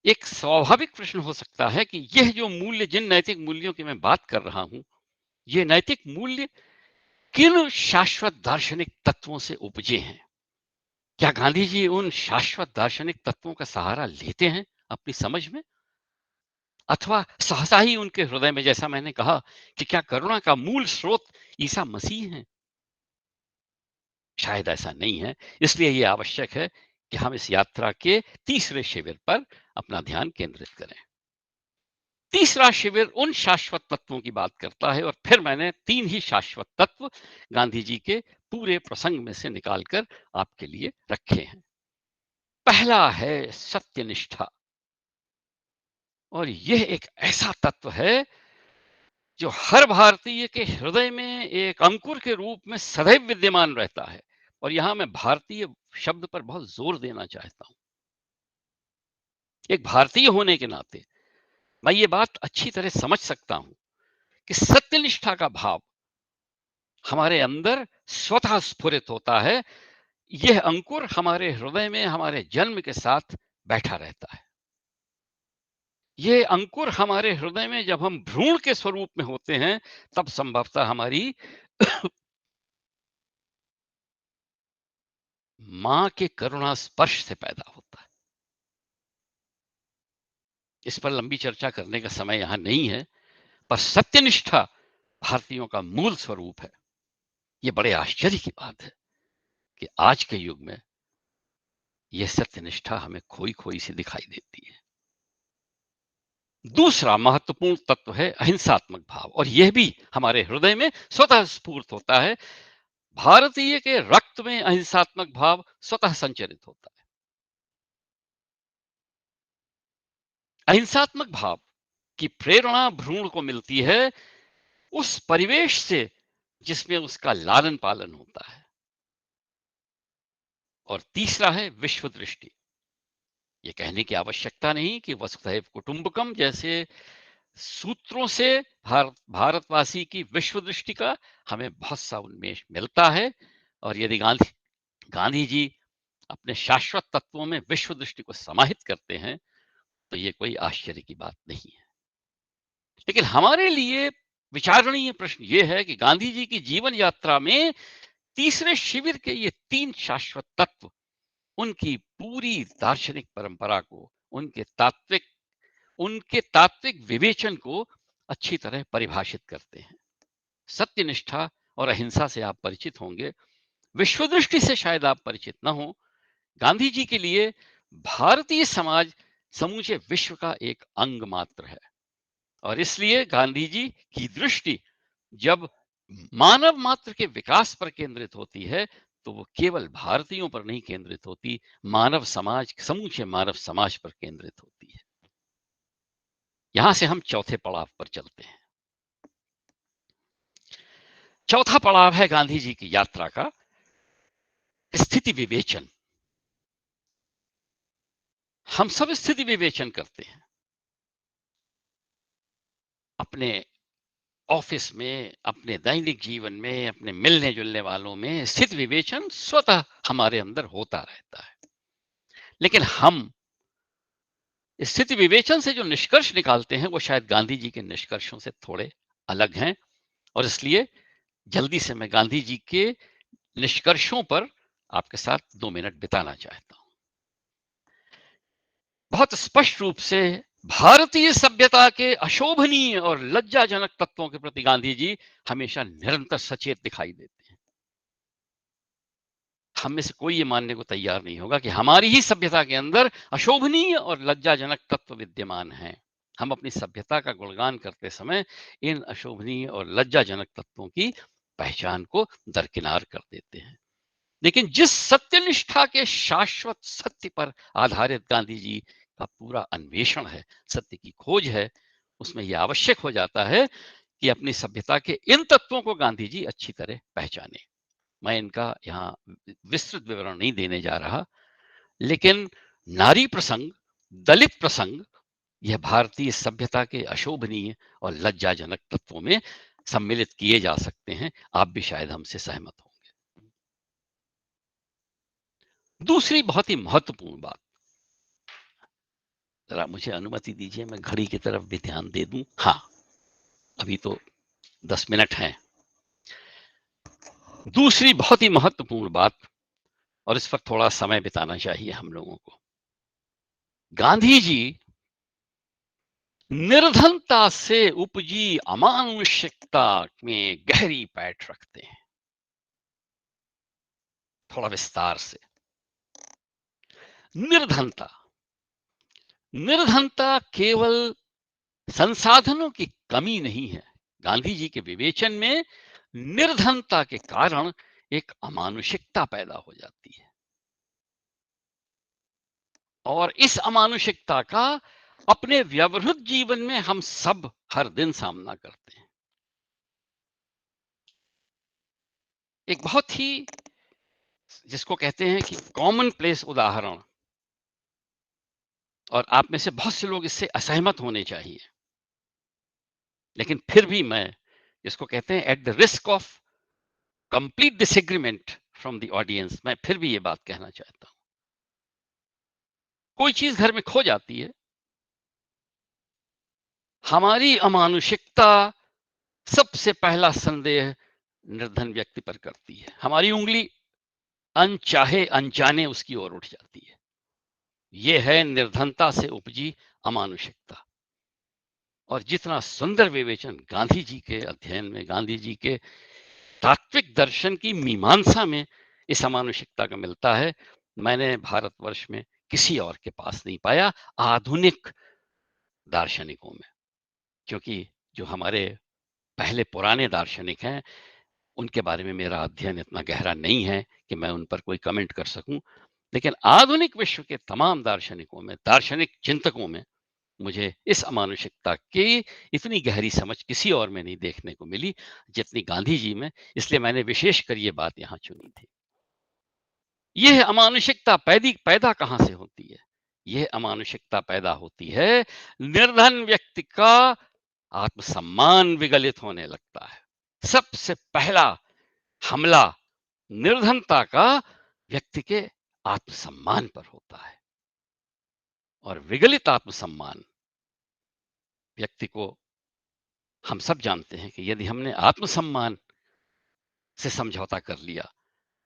एक स्वाभाविक प्रश्न हो सकता है कि यह जो मूल्य, जिन नैतिक मूल्यों की मैं बात कर रहा हूं, ये नैतिक मूल्य किन शाश्वत दार्शनिक तत्वों से उपजे हैं? क्या गांधी जी उन शाश्वत दार्शनिक तत्वों का सहारा लेते हैं अपनी समझ में, अथवा सहसा ही उनके हृदय में, जैसा मैंने कहा कि क्या करुणा का मूल स्रोत ईसा मसीह है? शायद ऐसा नहीं है। इसलिए यह आवश्यक है कि हम इस यात्रा के तीसरे शिविर पर अपना ध्यान केंद्रित करें। तीसरा शिविर उन शाश्वत तत्वों की बात करता है और फिर मैंने 3 ही शाश्वत तत्व गांधी जी के पूरे प्रसंग में से निकालकर आपके लिए रखे हैं। पहला है सत्यनिष्ठा, और यह एक ऐसा तत्व है जो हर भारतीय के हृदय में एक अंकुर के रूप में सदैव विद्यमान रहता है। और यहां मैं भारतीय शब्द पर बहुत जोर देना चाहता हूं। एक भारतीय होने के नाते मैं ये बात अच्छी तरह समझ सकता हूं कि सत्यनिष्ठा का भाव हमारे अंदर स्वतः स्फुरित होता है। यह अंकुर हमारे हृदय में हमारे जन्म के साथ बैठा रहता है। यह अंकुर हमारे हृदय में जब हम भ्रूण के स्वरूप में होते हैं, तब संभवतः हमारी मां के करुणा स्पर्श से पैदा होता है। इस पर लंबी चर्चा करने का समय यहां नहीं है, पर सत्यनिष्ठा भारतीयों का मूल स्वरूप है। यह बड़े आश्चर्य की बात है कि आज के युग में यह सत्यनिष्ठा हमें खोई खोई सी दिखाई देती है। दूसरा महत्वपूर्ण तत्व है अहिंसात्मक भाव, और यह भी हमारे हृदय में स्वतः स्फूर्त होता है। भारतीय के रक्त में अहिंसात्मक भाव स्वतः संचरित होता है। अहिंसात्मक भाव की प्रेरणा भ्रूण को मिलती है उस परिवेश से जिसमें उसका लालन पालन होता है। और तीसरा है विश्व दृष्टि। यह कहने की आवश्यकता नहीं कि वसुधैव कुटुंबकम जैसे सूत्रों से भारतवासी की विश्व दृष्टि का हमें बहुत सा उन्मेष मिलता है। और यदि गांधी जी अपने शाश्वत तत्वों में विश्व दृष्टि को समाहित करते हैं, तो यह कोई आश्चर्य की बात नहीं है। लेकिन हमारे लिए विचारणीय प्रश्न यह है कि गांधी जी की जीवन यात्रा में तीसरे शिविर के ये 3 शाश्वत तत्व उनकी पूरी दार्शनिक परंपरा को, उनके तात्विक विवेचन को अच्छी तरह परिभाषित करते हैं। सत्यनिष्ठा और अहिंसा से आप परिचित होंगे, विश्व दृष्टि से शायद आप परिचित न हो। गांधी जी के लिए भारतीय समाज समूचे विश्व का एक अंग मात्र है, और इसलिए गांधी जी की दृष्टि जब मानव मात्र के विकास पर केंद्रित होती है तो वो केवल भारतीयों पर नहीं केंद्रित होती, मानव समाज, समूचे मानव समाज पर केंद्रित होती है। यहां से हम चौथे पड़ाव पर चलते हैं। चौथा पड़ाव है गांधी जी की यात्रा का स्थिति विवेचन। हम सब स्थिति विवेचन करते हैं अपने ऑफिस में, अपने दैनिक जीवन में, अपने मिलने जुलने वालों में। स्थिति विवेचन स्वतः हमारे अंदर होता रहता है, लेकिन हम स्थिति विवेचन से जो निष्कर्ष निकालते हैं वो शायद गांधी जी के निष्कर्षों से थोड़े अलग हैं, और इसलिए जल्दी से मैं गांधी जी के निष्कर्षों पर आपके साथ 2 मिनट बिताना चाहता हूं। बहुत स्पष्ट रूप से भारतीय सभ्यता के अशोभनीय और लज्जाजनक तत्वों के प्रति गांधी जी हमेशा निरंतर सचेत दिखाई देते हैं। हम में से कोई ये मानने को तैयार नहीं होगा कि हमारी ही सभ्यता के अंदर अशोभनीय और लज्जाजनक तत्व विद्यमान हैं। हम अपनी सभ्यता का गुणगान करते समय इन अशोभनीय और लज्जाजनक तत्वों की पहचान को दरकिनार कर देते हैं। लेकिन जिस सत्यनिष्ठा के शाश्वत सत्य पर आधारित गांधी जी का पूरा अन्वेषण है, सत्य की खोज है, उसमें यह आवश्यक हो जाता है कि अपनी सभ्यता के इन तत्वों को गांधी जी अच्छी तरह पहचाने। मैं इनका यहाँ विस्तृत विवरण नहीं देने जा रहा, लेकिन नारी प्रसंग, दलित प्रसंग, यह भारतीय सभ्यता के अशोभनीय और लज्जाजनक तत्वों में सम्मिलित किए जा सकते हैं। आप भी शायद हमसे सहमत होंगे। दूसरी बहुत ही महत्वपूर्ण बात, जरा मुझे अनुमति दीजिए मैं घड़ी की तरफ भी ध्यान दे दूं। हाँ, अभी तो 10 मिनट हैं। दूसरी बहुत ही महत्वपूर्ण बात, और इस पर थोड़ा समय बिताना चाहिए हम लोगों को, गांधी जी निर्धनता से उपजी अमानुषिकता में गहरी पैठ रखते हैं। थोड़ा विस्तार से। निर्धनता, निर्धनता केवल संसाधनों की कमी नहीं है। गांधी जी के विवेचन में निर्धनता के कारण एक अमानुषिकता पैदा हो जाती है, और इस अमानुषिकता का अपने व्यवहारिक जीवन में हम सब हर दिन सामना करते हैं। एक बहुत ही, जिसको कहते हैं कि कॉमन प्लेस उदाहरण, और आप में से बहुत से लोग इससे असहमत होने चाहिए, लेकिन फिर भी मैं इसको कहते हैं at the risk of complete disagreement from the audience, मैं फिर भी ये बात कहना चाहता हूं। कोई चीज घर में खो जाती है, हमारी अमानुषिकता सबसे पहला संदेह निर्धन व्यक्ति पर करती है। हमारी उंगली अनचाहे अनजाने उसकी ओर उठ जाती है। यह है निर्धनता से उपजी अमानुषिकता। और जितना सुंदर विवेचन गांधी जी के अध्ययन में, गांधी जी के तात्विक दर्शन की मीमांसा में इस अमानुषिकता का मिलता है, मैंने भारतवर्ष में किसी और के पास नहीं पाया, आधुनिक दार्शनिकों में। क्योंकि जो हमारे पहले पुराने दार्शनिक हैं, उनके बारे में मेरा अध्ययन इतना गहरा नहीं है कि मैं उन पर कोई कमेंट कर सकूं, लेकिन आधुनिक विश्व के तमाम दार्शनिकों में, दार्शनिक चिंतकों में मुझे इस अमानुषिकता की इतनी गहरी समझ किसी और में नहीं देखने को मिली जितनी गांधी जी में। इसलिए मैंने विशेषकर ये बात यहां चुनी थी। यह अमानुषिकता पैदा कहां से होती है? यह अमानुषिकता पैदा होती है निर्धन व्यक्ति का आत्मसम्मान विगलित होने लगता है। सबसे पहला हमला निर्धनता का व्यक्ति के आत्मसम्मान पर होता है, और विगलित आत्मसम्मान व्यक्ति को, हम सब जानते हैं कि यदि हमने आत्मसम्मान से समझौता कर लिया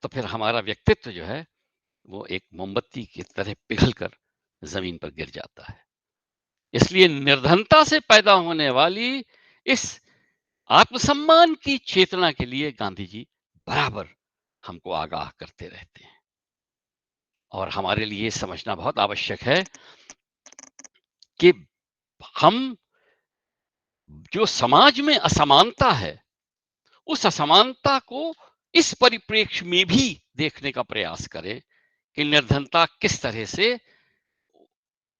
तो फिर हमारा व्यक्तित्व जो है वो एक मोमबत्ती की तरह पिघलकर जमीन पर गिर जाता है। इसलिए निर्धनता से पैदा होने वाली इस आत्मसम्मान की चेतना के लिए गांधी जी बराबर हमको आगाह करते रहते हैं। और हमारे लिए समझना बहुत आवश्यक है कि हम जो समाज में असमानता है, उस असमानता को इस परिप्रेक्ष्य में भी देखने का प्रयास करें कि निर्धनता किस तरह से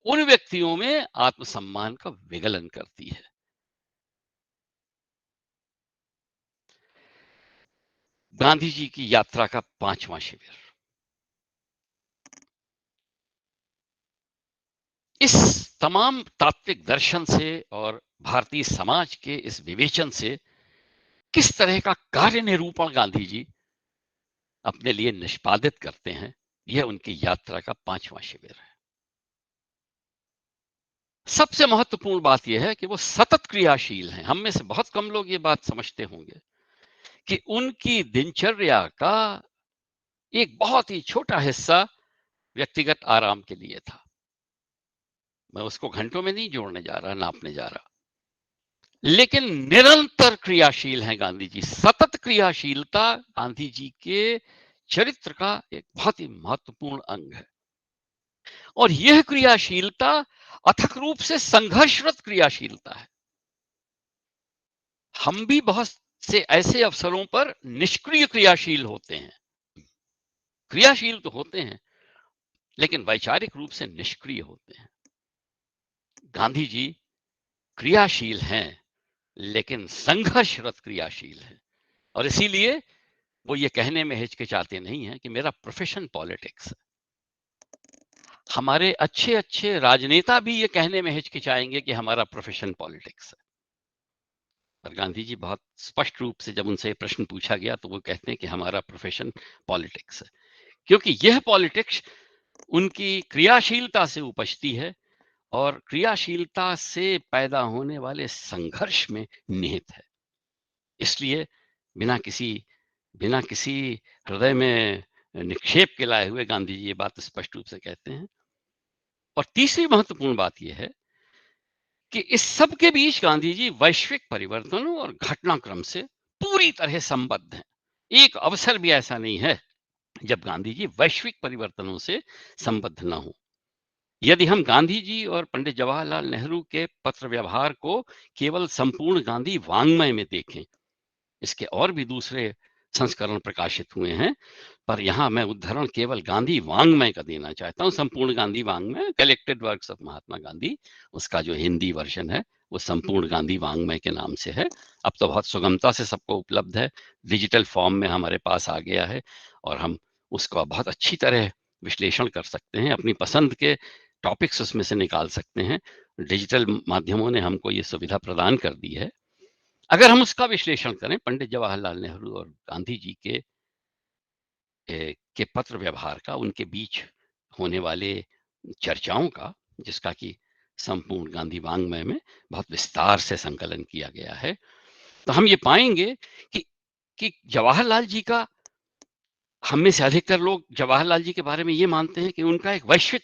उन व्यक्तियों में आत्मसम्मान का विगलन करती है। गांधी जी की यात्रा का 5वां शिविर। इस तमाम तात्विक दर्शन से और भारतीय समाज के इस विवेचन से किस तरह का कार्य निरूपण गांधी जी अपने लिए निष्पादित करते हैं, यह उनकी यात्रा का 5वां शिविर है। सबसे महत्वपूर्ण बात यह है कि वो सतत क्रियाशील हैं। हम में से बहुत कम लोग ये बात समझते होंगे कि उनकी दिनचर्या का एक बहुत ही छोटा हिस्सा व्यक्तिगत आराम के लिए था। मैं उसको घंटों में नहीं जोड़ने जा रहा, नापने जा रहा, लेकिन निरंतर क्रियाशील हैं गांधी जी। सतत क्रियाशीलता गांधी जी के चरित्र का एक बहुत ही महत्वपूर्ण अंग है। और यह क्रियाशीलता अथक रूप से संघर्षरत क्रियाशीलता है। हम भी बहुत से ऐसे अवसरों पर निष्क्रिय क्रियाशील होते हैं। क्रियाशील तो होते हैं, लेकिन वैचारिक रूप से निष्क्रिय होते हैं। गांधी जी क्रियाशील हैं, लेकिन संघर्षरत क्रियाशील हैं। और इसीलिए वो ये कहने में हिचकिचाते नहीं हैं कि मेरा प्रोफेशन पॉलिटिक्स है। हमारे अच्छे अच्छे राजनेता भी ये कहने में हिचकिचाएंगे कि हमारा प्रोफेशन पॉलिटिक्स है। पर गांधी जी बहुत स्पष्ट रूप से जब उनसे प्रश्न पूछा गया तो वो कहते हैं कि हमारा प्रोफेशन पॉलिटिक्स है, क्योंकि यह पॉलिटिक्स उनकी क्रियाशीलता से उपजती है और क्रियाशीलता से पैदा होने वाले संघर्ष में निहित है। इसलिए बिना किसी हृदय में निक्षेप के लाए हुए गांधी जी ये बात स्पष्ट रूप से कहते हैं। और तीसरी महत्वपूर्ण बात यह है कि इस सब के बीच गांधी जी वैश्विक परिवर्तनों और घटनाक्रम से पूरी तरह संबद्ध हैं। एक अवसर भी ऐसा नहीं है जब गांधी जी वैश्विक परिवर्तनों से संबद्ध न हो। यदि हम गांधी जी और पंडित जवाहरलाल नेहरू के पत्र व्यवहार को केवल संपूर्ण गांधी वाङ्मय में देखें, इसके और भी दूसरे संस्करण प्रकाशित हुए हैं, पर यहाँ मैं उद्धरण केवल गांधी वाङ्मय का देना चाहता हूँ। संपूर्ण गांधी वाङ्मय, collected works of Mahatma Gandhi, उसका जो हिंदी वर्जन है वो संपूर्ण गांधी वाङ्मय के नाम से है। अब तो बहुत सुगमता से सबको उपलब्ध है, डिजिटल फॉर्म में हमारे पास आ गया है और हम उसका बहुत अच्छी तरह विश्लेषण कर सकते हैं, अपनी पसंद के टॉपिक्स उसमें से निकाल सकते हैं। डिजिटल माध्यमों ने हमको ये सुविधा प्रदान कर दी है। अगर हम उसका विश्लेषण करें, पंडित जवाहरलाल नेहरू और गांधी जी के पत्र व्यवहार का, उनके बीच होने वाले चर्चाओं का, जिसका कि संपूर्ण गांधी वाङ्मय में बहुत विस्तार से संकलन किया गया है, तो हम ये पाएंगे कि जवाहरलाल जी का, हम में से अधिकतर लोग जवाहरलाल जी के बारे में ये मानते हैं कि उनका एक वैश्विक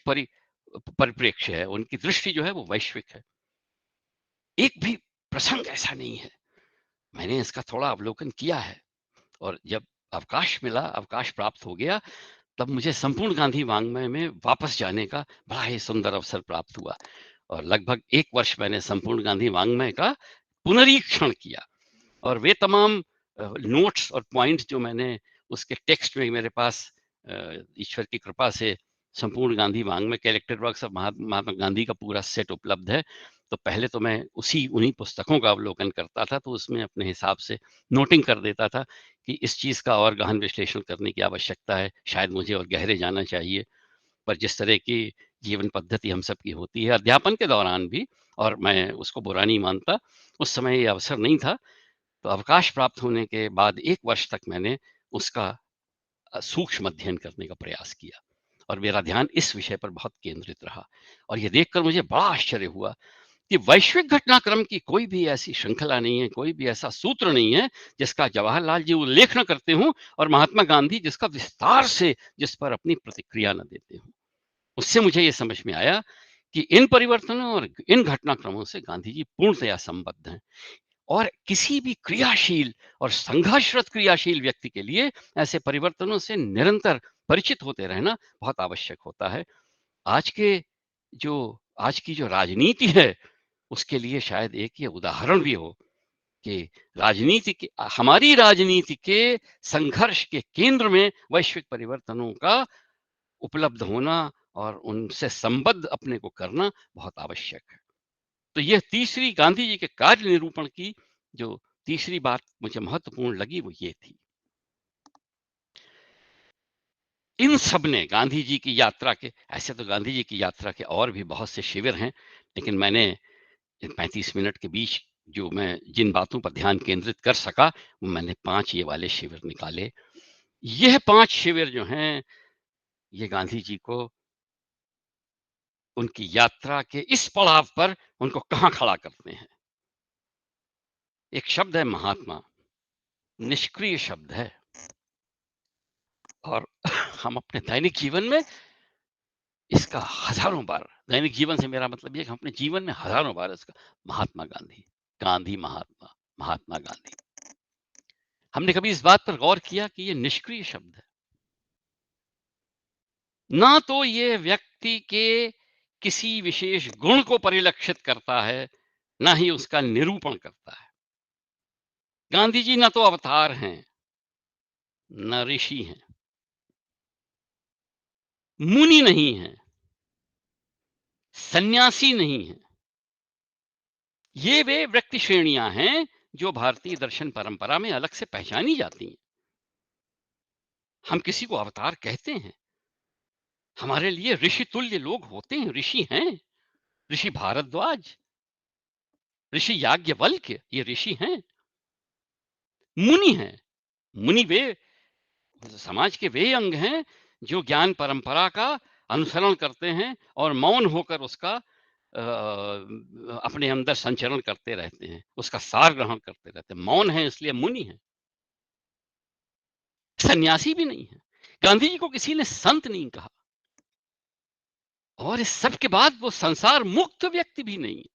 परिप्रेक्ष्य है, उनकी दृष्टि जो है वो वैश्विक है। एक भी प्रसंग ऐसा नहीं है। मैंने इसका थोड़ा अवलोकन किया है और जब अवकाश मिला, अवकाश प्राप्त हो गया, तब मुझे संपूर्ण गांधी वाङ्मय में वापस जाने का बड़ा ही सुंदर अवसर प्राप्त हुआ और लगभग 1 वर्ष मैंने संपूर्ण गांधी वाङ्मय का पुनरीक्षण किया और वे तमाम नोट्स और पॉइंट्स जो मैंने उसके टेक्स्ट में, मेरे पास ईश्वर की कृपा से संपूर्ण गांधी वाङ्मय, collected works of Mahatma Gandhi का पूरा सेट उपलब्ध है। तो पहले तो मैं उन्हीं पुस्तकों का अवलोकन करता था, तो उसमें अपने हिसाब से नोटिंग कर देता था कि इस चीज़ का और गहन विश्लेषण करने की आवश्यकता है, शायद मुझे और गहरे जाना चाहिए। पर जिस तरह की जीवन पद्धति हम सबकी होती है अध्यापन के दौरान भी, और मैं उसको बुरा नहीं मानता, उस समय ये अवसर नहीं था। तो अवकाश प्राप्त होने के बाद 1 वर्ष तक मैंने उसका सूक्ष्म अध्ययन करने का प्रयास किया और मेरा ध्यान इस विषय पर बहुत केंद्रित रहा। और ये देखकर मुझे बड़ा आश्चर्य हुआ कि वैश्विक घटनाक्रम की कोई भी ऐसी श्रृंखला नहीं है, कोई भी ऐसा सूत्र नहीं है जिसका जवाहरलाल जी उल्लेख न करते हों और महात्मा गांधी जिसका विस्तार से, जिस पर अपनी प्रतिक्रिया न देते हों। उससे मुझे ये समझ में आया कि इन परिवर्तनों और इन घटनाक्रमों से गांधी जी पूर्णतया संबद्ध हैं। और किसी भी क्रियाशील और संघर्षरत क्रियाशील व्यक्ति के लिए ऐसे परिवर्तनों से निरंतर परिचित होते रहना बहुत आवश्यक होता है। आज के जो आज की जो राजनीति है, उसके लिए शायद एक ये उदाहरण भी हो कि हमारी राजनीति के संघर्ष के केंद्र में वैश्विक परिवर्तनों का उपलब्ध होना और उनसे संबद्ध अपने को करना बहुत आवश्यक है। तो यह तीसरी गांधी जी के कार्य निरूपण की जो तीसरी बात मुझे महत्वपूर्ण लगी वो ये थी। इन सब ने गांधी जी की यात्रा के, ऐसे तो गांधी जी की यात्रा के और भी बहुत से शिविर हैं, लेकिन मैंने 35 मिनट के बीच जो मैं जिन बातों पर ध्यान केंद्रित कर सका, वो मैंने 5 ये वाले शिविर निकाले। यह 5 शिविर जो हैं, ये गांधी जी को उनकी यात्रा के इस पड़ाव पर उनको कहाँ खड़ा करते हैं। एक शब्द है महात्मा, निष्क्रिय शब्द है, और हम अपने दैनिक जीवन में इसका हजारों बार, दैनिक जीवन से मेरा मतलब ये कि हम अपने जीवन में हजारों बार इसका महात्मा गांधी, गांधी महात्मा, महात्मा गांधी। हमने कभी इस बात पर गौर किया कि ये निष्क्रिय शब्द है। ना तो ये व्यक्ति के किसी विशेष गुण को परिलक्षित करता है, ना ही उसका निरूपण करता है। गांधी जी ना तो अवतार हैं, न ऋषि हैं, मुनि नहीं हैं, सन्यासी नहीं हैं। ये वे व्यक्ति श्रेणियां हैं जो भारतीय दर्शन परंपरा में अलग से पहचानी जाती हैं। हम किसी को अवतार कहते हैं, हमारे लिए ऋषि तुल्य लोग होते हैं, ऋषि हैं। ऋषि भारद्वाज, ऋषि याज्ञवल्क्य, ये ऋषि हैं। मुनि हैं, मुनि वे समाज के वे अंग हैं जो ज्ञान परंपरा का अनुसरण करते हैं और मौन होकर उसका अपने अंदर संचरण करते रहते हैं, उसका सार ग्रहण करते रहते हैं। मौन है इसलिए मुनि है। सन्यासी भी नहीं है। गांधी जी को किसी ने संत नहीं कहा, और इस सब के बाद वो संसार मुक्त व्यक्ति भी नहीं है।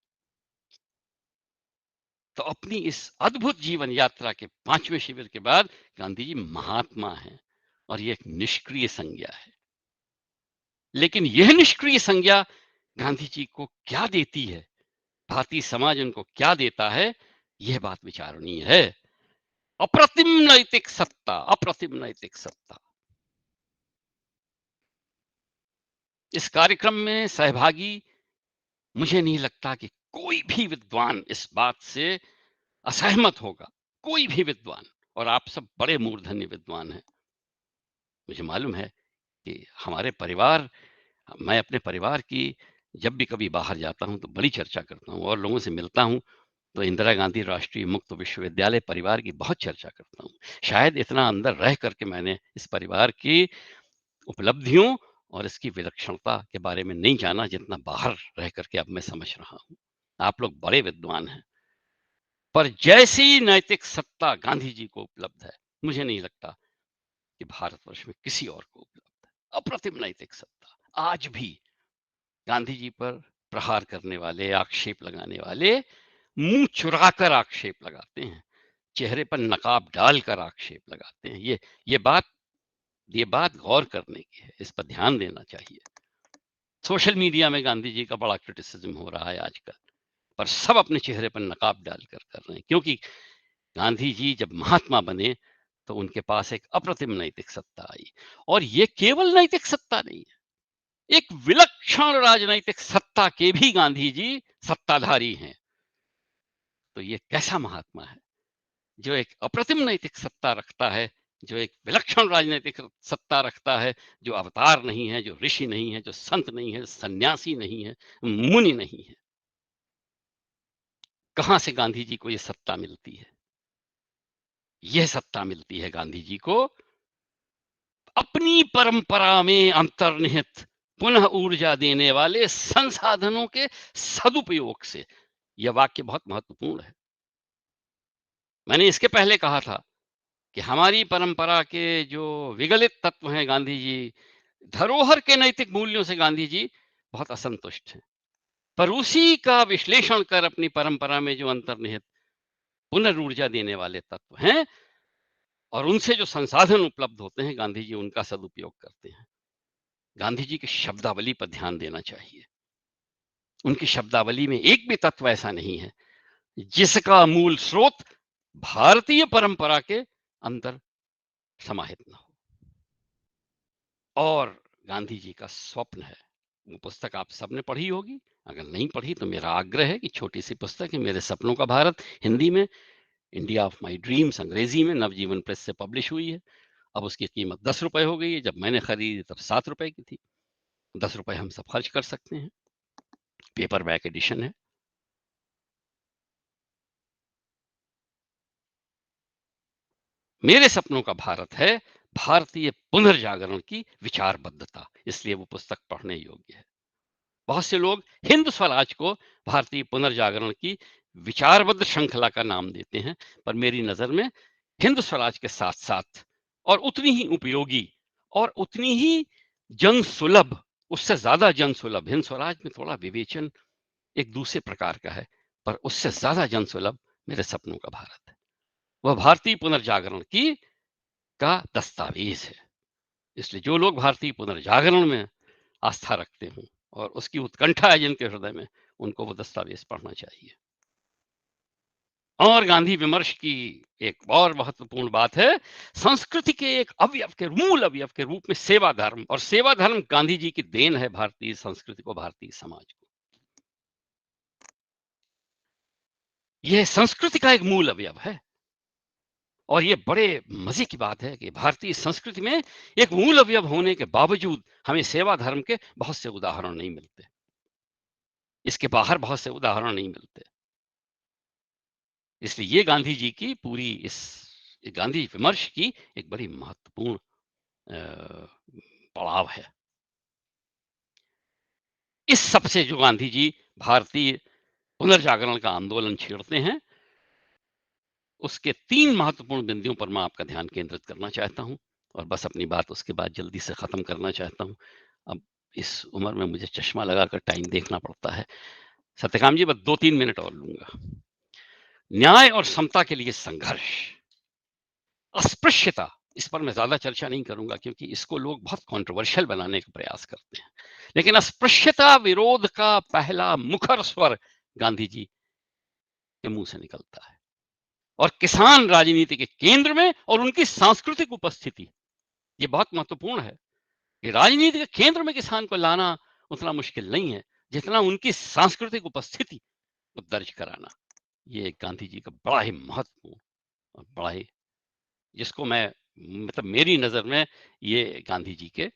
तो अपनी इस अद्भुत जीवन यात्रा के 5वें शिविर के बाद गांधी जी महात्मा हैं, और ये एक निष्क्रिय संज्ञा है। लेकिन यह निष्क्रिय संज्ञा गांधी जी को क्या देती है, भारतीय समाज उनको क्या देता है, यह बात विचारणीय है। अप्रतिम नैतिक सत्ता, अप्रतिम नैतिक सत्ता। इस कार्यक्रम में सहभागी, मुझे नहीं लगता कि कोई भी विद्वान इस बात से असहमत होगा, कोई भी विद्वान, और आप सब बड़े मूर्धन्य विद्वान हैं। मुझे मालूम है कि हमारे परिवार, मैं अपने परिवार की जब भी कभी बाहर जाता हूं तो बड़ी चर्चा करता हूं, और लोगों से मिलता हूं तो इंदिरा गांधी राष्ट्रीय मुक्त विश्वविद्यालय परिवार की बहुत चर्चा करता हूं। शायद इतना अंदर रह करके मैंने इस परिवार की उपलब्धियों और इसकी विलक्षणता के बारे में नहीं जाना जितना बाहर रह करके अब मैं समझ रहा हूं। आप लोग बड़े विद्वान हैं, पर जैसी नैतिक सत्ता गांधी जी को उपलब्ध है, मुझे नहीं लगता कि भारतवर्ष में किसी और को उपलब्ध है। अप्रतिम नैतिक सत्ता। आज भी गांधी जी पर प्रहार करने वाले, आक्षेप लगाने वाले मुंह चुराकर आक्षेप लगाते हैं, चेहरे पर नकाब डालकर आक्षेप लगाते हैं। ये बात गौर करने की है, इस पर ध्यान देना चाहिए। सोशल मीडिया में गांधी जी का बड़ा क्रिटिसिज्म हो रहा है आजकल, पर सब अपने चेहरे पर नकाब डालकर कर रहे हैं, क्योंकि गांधी जी जब महात्मा बने तो उनके पास एक अप्रतिम नैतिक सत्ता आई, और ये केवल नैतिक सत्ता नहीं है, एक विलक्षण राजनैतिक सत्ता के भी गांधी जी सत्ताधारी हैं। तो ये कैसा महात्मा है जो एक अप्रतिम नैतिक सत्ता रखता है, जो एक विलक्षण राजनीतिक सत्ता रखता है, जो अवतार नहीं है, जो ऋषि नहीं है, जो संत नहीं है, सन्यासी नहीं है, मुनि नहीं है। कहां से गांधी जी को यह सत्ता मिलती है? यह सत्ता मिलती है गांधी जी को अपनी परंपरा में अंतर्निहित पुनः ऊर्जा देने वाले संसाधनों के सदुपयोग से। यह वाक्य बहुत महत्वपूर्ण है। मैंने इसके पहले कहा था कि हमारी परंपरा के जो विगलित तत्व हैं, गांधी जी धरोहर के नैतिक मूल्यों से गांधी जी बहुत असंतुष्ट हैं, पर उसी का विश्लेषण कर अपनी परंपरा में जो अंतर्निहित पुनर्ऊर्जा देने वाले तत्व हैं और उनसे जो संसाधन उपलब्ध होते हैं गांधी जी उनका सदुपयोग करते हैं। गांधी जी की शब्दावली पर ध्यान देना चाहिए। उनकी शब्दावली में एक भी तत्व ऐसा नहीं है जिसका मूल स्रोत भारतीय परंपरा के अंदर समाहित न हो। और गांधी जी का स्वप्न है, वो पुस्तक आप सबने पढ़ी होगी, अगर नहीं पढ़ी तो मेरा आग्रह है कि छोटी सी पुस्तक है मेरे सपनों का भारत, हिंदी में, इंडिया ऑफ माय ड्रीम्स अंग्रेजी में नवजीवन प्रेस से पब्लिश हुई है। अब उसकी कीमत 10 रुपए हो गई है, जब मैंने खरीदी तब 7 रुपए की थी। 10 रुपए हम सब खर्च कर सकते हैं, पेपर बैक एडिशन है। मेरे सपनों का भारत है भारतीय पुनर्जागरण की विचारबद्धता, इसलिए वो पुस्तक पढ़ने योग्य है। बहुत से लोग हिंद स्वराज को भारतीय पुनर्जागरण की विचारबद्ध श्रृंखला का नाम देते हैं, पर मेरी नजर में हिंद स्वराज के साथ साथ और उतनी ही उपयोगी और उतनी ही जन सुलभ, उससे ज्यादा जन सुलभ, हिंद स्वराज में थोड़ा विवेचन एक दूसरे प्रकार का है, पर उससे ज्यादा जन सुलभ मेरे सपनों का भारत है। वह भारतीय पुनर्जागरण की का दस्तावेज है। इसलिए जो लोग भारतीय पुनर्जागरण में आस्था रखते हों और उसकी उत्कंठा है जिनके हृदय में, उनको वो दस्तावेज पढ़ना चाहिए। और गांधी विमर्श की एक और महत्वपूर्ण बात है, संस्कृति के एक अवयव के, मूल अवयव के रूप में सेवा धर्म, और सेवा धर्म गांधी जी की देन है भारतीय संस्कृति को, भारतीय समाज को। यह संस्कृति का एक मूल अवयव है। और ये बड़े मजे की बात है कि भारतीय संस्कृति में एक मूल अवयव होने के बावजूद हमें सेवा धर्म के बहुत से उदाहरण नहीं मिलते, इसके बाहर बहुत से उदाहरण नहीं मिलते। इसलिए ये गांधी जी की पूरी इस गांधी विमर्श की एक बड़ी महत्वपूर्ण पड़ाव है। इस सबसे जो गांधी जी भारतीय पुनर्जागरण का आंदोलन छेड़ते हैं, उसके 3 महत्वपूर्ण बिंदुओं पर मैं आपका ध्यान केंद्रित करना चाहता हूं और बस अपनी बात उसके बाद जल्दी से खत्म करना चाहता हूं। अब इस उम्र में मुझे चश्मा लगाकर टाइम देखना पड़ता है। सत्यकाम जी, बस 2-3 मिनट और लूंगा। न्याय और समता के लिए संघर्ष, अस्पृश्यता, इस पर मैं ज्यादा चर्चा नहीं करूंगा क्योंकि इसको लोग बहुत कंट्रोवर्शियल बनाने का प्रयास करते हैं, लेकिन अस्पृश्यता विरोध का पहला मुखर स्वर गांधी जी के मुंह से निकलता है। और किसान राजनीति के केंद्र में और उनकी सांस्कृतिक उपस्थिति, ये बहुत महत्वपूर्ण है कि राजनीति के केंद्र में किसान को लाना उतना मुश्किल नहीं है जितना उनकी सांस्कृतिक उपस्थिति को दर्ज कराना। ये गांधी जी का बड़ा ही महत्वपूर्ण और बड़ा ही, जिसको मैं, मतलब मेरी नजर में ये गांधी जी के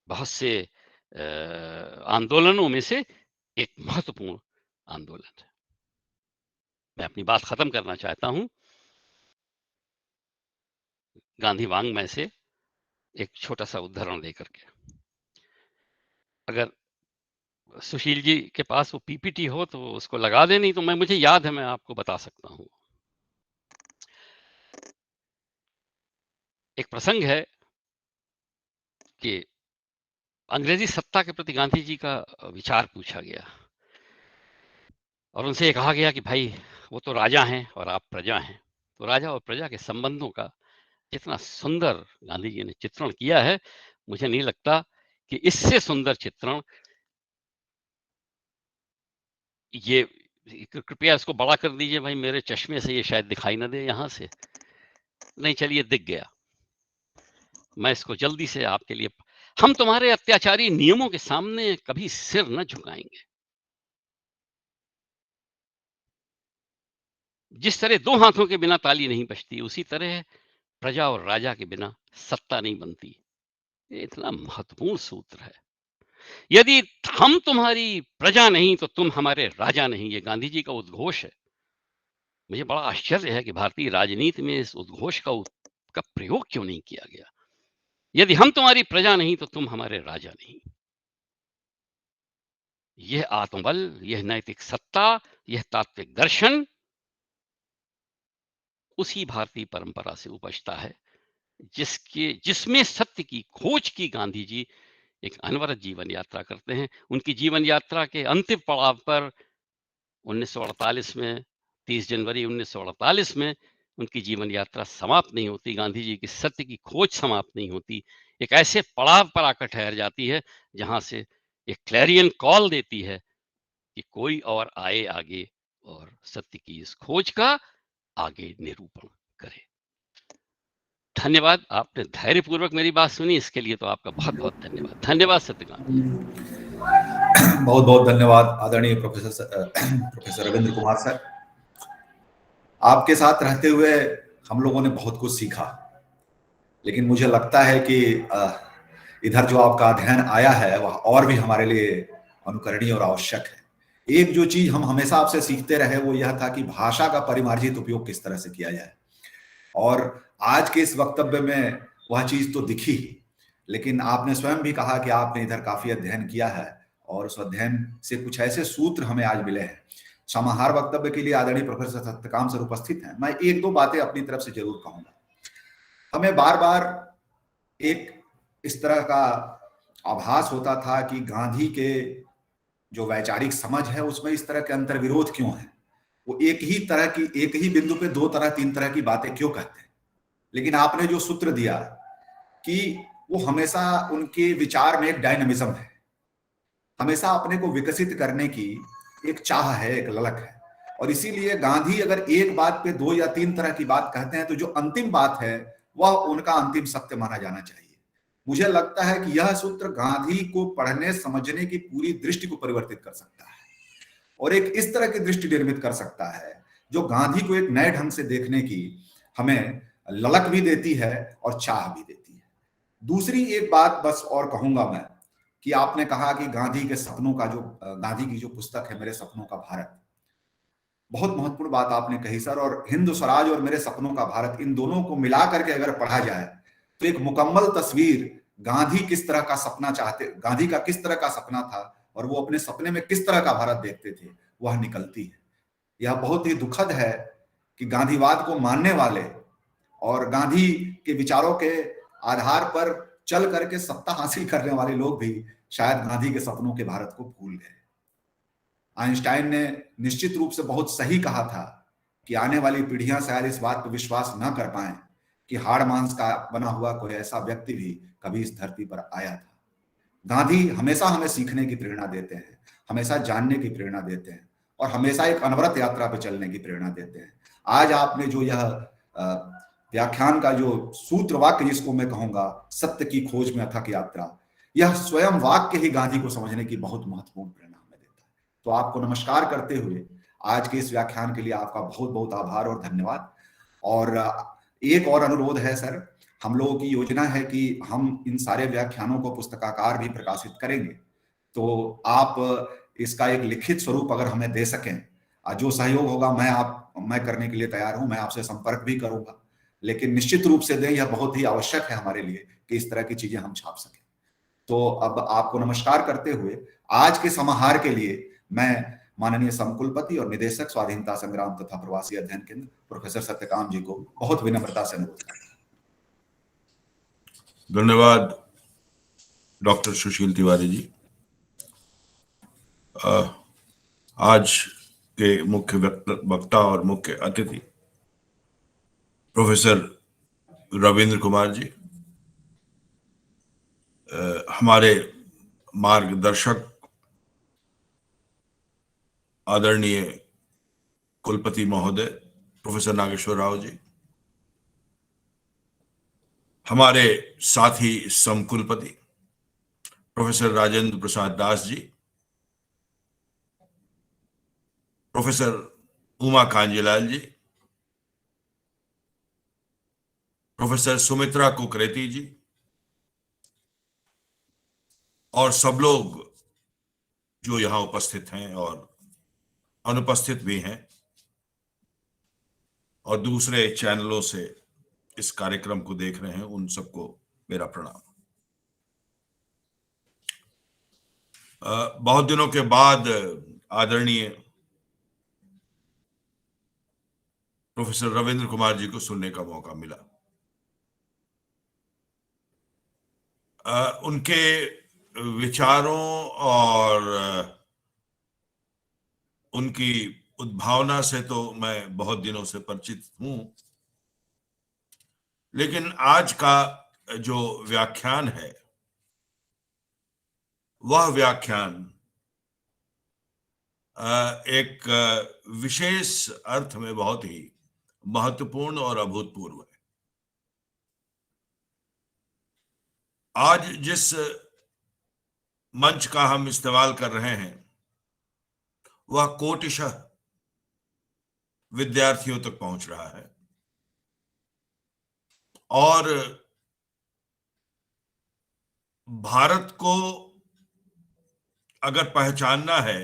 बहुत से आंदोलनों में से एक महत्वपूर्ण आंदोलन है। मैं अपनी बात खत्म करना चाहता हूं गांधी वांग्मय से एक छोटा सा उदाहरण लेकर के। अगर सुशील जी के पास वो पीपीटी हो तो उसको लगा दे, नहीं तो मुझे याद है, मैं आपको बता सकता हूं। एक प्रसंग है कि अंग्रेजी सत्ता के प्रति गांधी जी का विचार पूछा गया और उनसे ये कहा गया कि भाई वो तो राजा हैं और आप प्रजा हैं, तो राजा और प्रजा के संबंधों का इतना सुंदर गांधी जी ने चित्रण किया है, मुझे नहीं लगता कि इससे सुंदर चित्रण ये, कृपया इसको बड़ा कर दीजिए भाई, मेरे चश्मे से ये शायद दिखाई ना दे यहां से, नहीं चलिए दिख गया, मैं इसको जल्दी से आपके लिए। हम तुम्हारे अत्याचारी नियमों के सामने कभी सिर न झुकाएंगे। जिस तरह 2 हाथों के बिना ताली नहीं बजती, उसी तरह प्रजा और राजा के बिना सत्ता नहीं बनती। ये इतना महत्वपूर्ण सूत्र है। यदि हम तुम्हारी प्रजा नहीं तो तुम हमारे राजा नहीं, ये गांधी जी का उद्घोष है। मुझे बड़ा आश्चर्य है कि भारतीय राजनीति में इस उद्घोष का प्रयोग क्यों नहीं किया गया। यदि हम तुम्हारी प्रजा नहीं तो तुम हमारे राजा नहीं। यह आत्मबल, यह नैतिक सत्ता, यह तात्विक दर्शन उसी भारतीय परंपरा से उपजता है जिसमें सत्य की खोज की गांधी जी एक अनवरत जीवन यात्रा करते हैं। उनकी जीवन यात्रा के अंतिम पड़ाव पर 1948 में 30 जनवरी 1948 में उनकी जीवन यात्रा समाप्त नहीं होती, गांधी जी की सत्य की खोज समाप्त नहीं होती, एक ऐसे पड़ाव पर आकर ठहर जाती है जहां से एक क्लैरियन कॉल देती है कि कोई और आए आगे और सत्य की इस खोज का आगे निरूपण करे। धन्यवाद, आपने धैर्यपूर्वक मेरी बात सुनी, इसके लिए तो आपका बहुत बहुत धन्यवाद। धन्यवाद सत्यकाम जी। बहुत बहुत धन्यवाद आदरणीय प्रोफेसर रविंद्र कुमार सर। आपके साथ रहते हुए हम लोगों ने बहुत कुछ सीखा, लेकिन मुझे लगता है कि इधर जो आपका अध्ययन आया है वह और भी हमारे लिए अनुकरणीय और आवश्यक है। एक जो चीज हम हमेशा आपसे सीखते रहे वो यह था कि भाषा का परिमार्जित उपयोग किस तरह से किया जाए, और आज के इस वक्तव्य में वह चीज तो दिखी, लेकिन आपने स्वयं भी कहा कि आपने इधर काफी अध्ययन किया है और उस अध्ययन से कुछ ऐसे सूत्र हमें आज मिले हैं। समाहार वक्तव्य के लिए आदरणीय प्रोफेसर सत्यकाम सर उपस्थित हैं। मैं एक दो बातें अपनी तरफ से जरूर कहूंगा। हमें बार बार एक इस तरह का आभास होता था कि गांधी के जो वैचारिक समझ है उसमें इस तरह के अंतर्विरोध क्यों है, वो एक ही बिंदु पे दो तरह तीन तरह की बातें क्यों कहते हैं। लेकिन आपने जो सूत्र दिया कि वो हमेशा उनके विचार में एक डायनामिज्म है, हमेशा अपने को विकसित करने की एक चाह है, एक ललक है, और इसीलिए गांधी अगर एक बात पे दो या तीन तरह की बात कहते हैं तो जो अंतिम बात है वह उनका अंतिम सत्य माना जाना चाहिए। मुझे लगता है कि यह सूत्र गांधी को पढ़ने समझने की पूरी दृष्टि को परिवर्तित कर सकता है और एक इस तरह की दृष्टि निर्मित कर सकता है जो गांधी को एक नए ढंग से देखने की हमें ललक भी देती है और चाह भी देती है। दूसरी एक बात बस और कहूंगा मैं कि आपने कहा कि गांधी की जो पुस्तक है मेरे सपनों का भारत, बहुत महत्वपूर्ण बात आपने कही सर। और हिंद स्वराज और मेरे सपनों का भारत, इन दोनों को मिला करके अगर पढ़ा जाए तो एक मुकम्मल तस्वीर गांधी का किस तरह का सपना था और वो अपने सपने में किस तरह का भारत देखते थे वह निकलती है। यह बहुत ही दुखद है कि गांधीवाद को मानने वाले और गांधी के विचारों के आधार पर चल करके सत्ता हासिल करने वाले लोग भी शायद गांधी के सपनों के भारत को भूल गए। आइंस्टाइन ने निश्चित रूप से बहुत सही कहा था कि आने वाली पीढ़ियां शायद इस बात पर विश्वास न कर पाए कि हाड़ मांस का बना हुआ कोई ऐसा व्यक्ति भी कभी इस धरती पर आया था। गांधी हमेशा हमें सीखने की प्रेरणा देते हैं, हमेशा जानने की प्रेरणा देते हैं और हमेशा एक अनवरत यात्रा पर चलने की प्रेरणा देते हैं। आज आपने जो यह व्याख्यान का जो सूत्र वाक्य जिसको मैं कहूंगा सत्य की खोज में अथक यात्रा, यह स्वयं वाक्य ही गांधी को समझने की बहुत महत्वपूर्ण प्रेरणा हमें देता है। तो आपको नमस्कार करते हुए आज के इस व्याख्यान के लिए आपका बहुत बहुत आभार और धन्यवाद। और एक और अनुरोध है सर, हम लोगों की योजना है कि हम इन सारे व्याख्यानों को पुस्तकाकार भी प्रकाशित करेंगे, तो आप इसका एक लिखित स्वरूप अगर हमें दे सकें, जो सहयोग होगा मैं करने के लिए तैयार हूं, मैं आपसे संपर्क भी करूंगा, लेकिन निश्चित रूप से दें, यह बहुत ही आवश्यक है हमारे लिए कि इस तरह की चीजें हम छाप सकें। तो अब आपको नमस्कार करते हुए आज के समाहार के लिए मैं माननीय समकुलपति और निदेशक स्वाधीनता संग्राम तथा प्रवासी अध्ययन केंद्र प्रोफेसर सत्यकाम जी को बहुत विनम्रता से अनुरोध करता हूं। धन्यवाद डॉक्टर सुशील तिवारी जी। आज के मुख्य वक्ता और मुख्य अतिथि प्रोफेसर रविंद्र कुमार जी, हमारे मार्गदर्शक आदरणीय कुलपति महोदय प्रोफेसर नागेश्वर राव जी, हमारे साथी समकुलपति प्रोफेसर राजेंद्र प्रसाद दास जी, प्रोफेसर उमा कांजीलाल जी, प्रोफेसर सुमित्रा कुकरेती जी और सब लोग जो यहाँ उपस्थित हैं और अनुपस्थित भी हैं और दूसरे चैनलों से इस कार्यक्रम को देख रहे हैं, उन सबको मेरा प्रणाम। बहुत दिनों के बाद आदरणीय प्रोफेसर रविंद्र कुमार जी को सुनने का मौका मिला। उनके विचारों और उनकी उद्भावना से तो मैं बहुत दिनों से परिचित हूं, लेकिन आज का जो व्याख्यान है वह व्याख्यान एक विशेष अर्थ में बहुत ही महत्वपूर्ण और अभूतपूर्व है। आज जिस मंच का हम इस्तेमाल कर रहे हैं वह कोटिशः विद्यार्थियों तक पहुंच रहा है, और भारत को अगर पहचानना है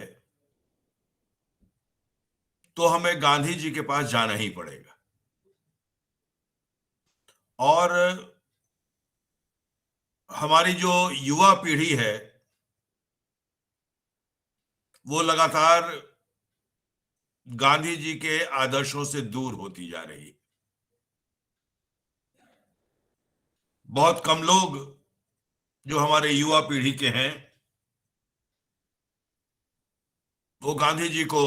तो हमें गांधी जी के पास जाना ही पड़ेगा। और हमारी जो युवा पीढ़ी है वो लगातार गांधी जी के आदर्शों से दूर होती जा रही है। बहुत कम लोग जो हमारे युवा पीढ़ी के हैं वो गांधी जी को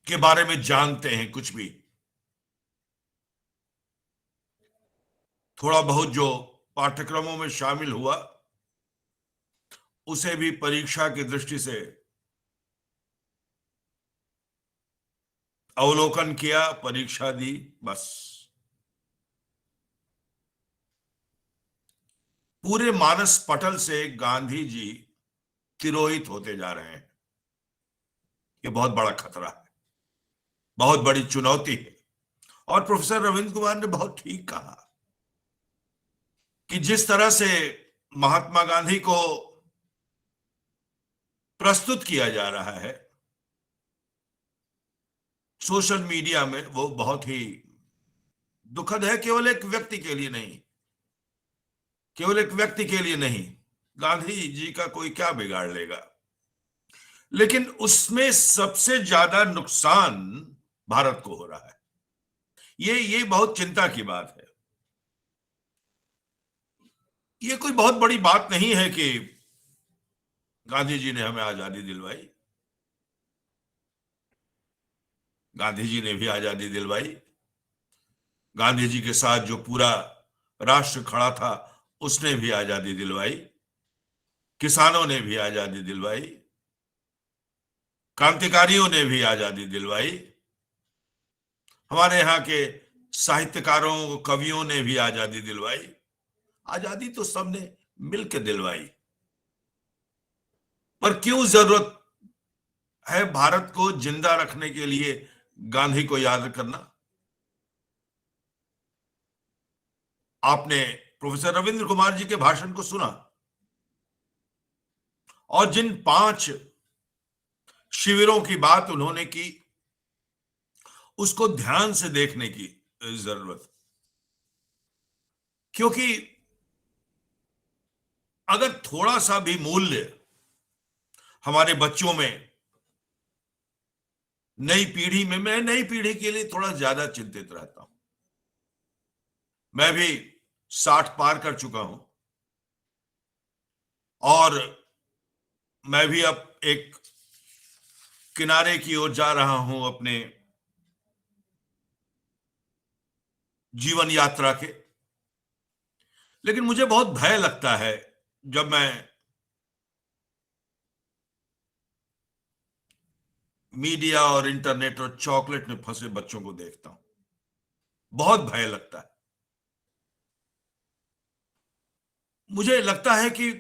के बारे में जानते हैं कुछ भी। थोड़ा बहुत जो पाठ्यक्रमों में शामिल हुआ उसे भी परीक्षा की दृष्टि से अवलोकन किया, परीक्षा दी, बस। पूरे मानस पटल से गांधी जी तिरोहित होते जा रहे हैं। ये बहुत बड़ा खतरा है, बहुत बड़ी चुनौती है। और प्रोफेसर रविंद्र कुमार ने बहुत ठीक कहा कि जिस तरह से महात्मा गांधी को प्रस्तुत किया जा रहा है सोशल मीडिया में, वो बहुत ही दुखद है। केवल एक व्यक्ति के लिए नहीं, केवल एक व्यक्ति के लिए नहीं, गांधी जी का कोई क्या बिगाड़ लेगा, लेकिन उसमें सबसे ज्यादा नुकसान भारत को हो रहा है। ये बहुत चिंता की बात है। ये कोई बहुत बड़ी बात नहीं है कि गांधी जी ने हमें आजादी दिलवाई। गांधी जी ने भी आजादी दिलवाई। गांधी जी के साथ जो पूरा राष्ट्र खड़ा था उसने भी आजादी दिलवाई। किसानों ने भी आजादी दिलवाई। क्रांतिकारियों ने भी आजादी दिलवाई। हमारे यहाँ के साहित्यकारों, कवियों ने भी आजादी दिलवाई। आजादी तो सबने मिलकर दिलवाई। पर क्यों जरूरत है भारत को जिंदा रखने के लिए गांधी को याद करना? आपने प्रोफेसर रविंद्र कुमार जी के भाषण को सुना, और जिन 5 शिविरों की बात उन्होंने की उसको ध्यान से देखने की जरूरत। क्योंकि अगर थोड़ा सा भी मूल्य हमारे बच्चों में, नई पीढ़ी में, मैं नई पीढ़ी के लिए थोड़ा ज्यादा चिंतित रहता हूं। मैं भी 60 पार कर चुका हूं और मैं भी अब एक किनारे की ओर जा रहा हूं अपने जीवन यात्रा के। लेकिन मुझे बहुत भय लगता है जब मैं मीडिया और इंटरनेट और चॉकलेट में फंसे बच्चों को देखता हूं। बहुत भय लगता है। मुझे लगता है कि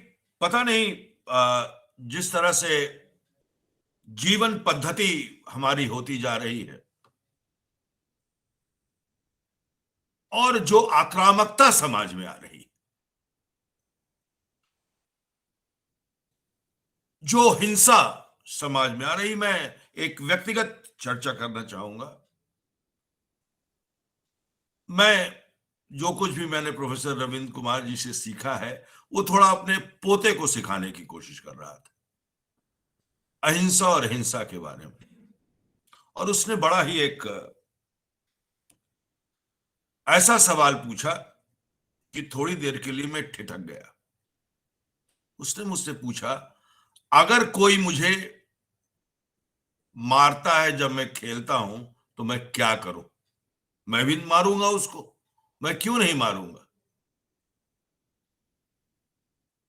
पता नहीं जिस तरह से जीवन पद्धति हमारी होती जा रही है और जो आक्रामकता समाज में आ रही है, जो हिंसा समाज में आ रही, मैं एक व्यक्तिगत चर्चा करना चाहूंगा। मैं जो कुछ भी मैंने प्रोफेसर रविंद्र कुमार जी से सीखा है वो थोड़ा अपने पोते को सिखाने की कोशिश कर रहा था, अहिंसा और हिंसा के बारे में। और उसने बड़ा ही एक ऐसा सवाल पूछा कि थोड़ी देर के लिए मैं ठिठक गया। उसने मुझसे पूछा, अगर कोई मुझे मारता है जब मैं खेलता हूं तो मैं क्या करूं? मैं भी मारूंगा उसको, मैं क्यों नहीं मारूंगा?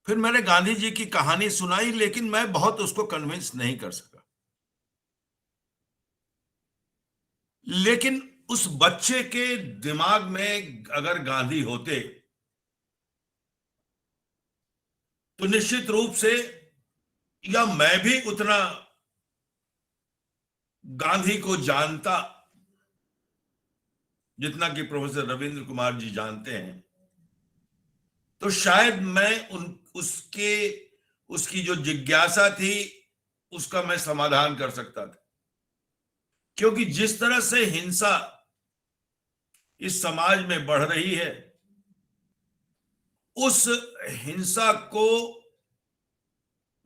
फिर मैंने गांधी जी की कहानी सुनाई, लेकिन मैं बहुत उसको कन्विंस नहीं कर सका। लेकिन उस बच्चे के दिमाग में अगर गांधी होते तो निश्चित रूप से, या मैं भी उतना गांधी को जानता जितना कि प्रोफेसर रविंद्र कुमार जी जानते हैं, तो शायद मैं उसकी जो जिज्ञासा थी उसका मैं समाधान कर सकता था। क्योंकि जिस तरह से हिंसा इस समाज में बढ़ रही है, उस हिंसा को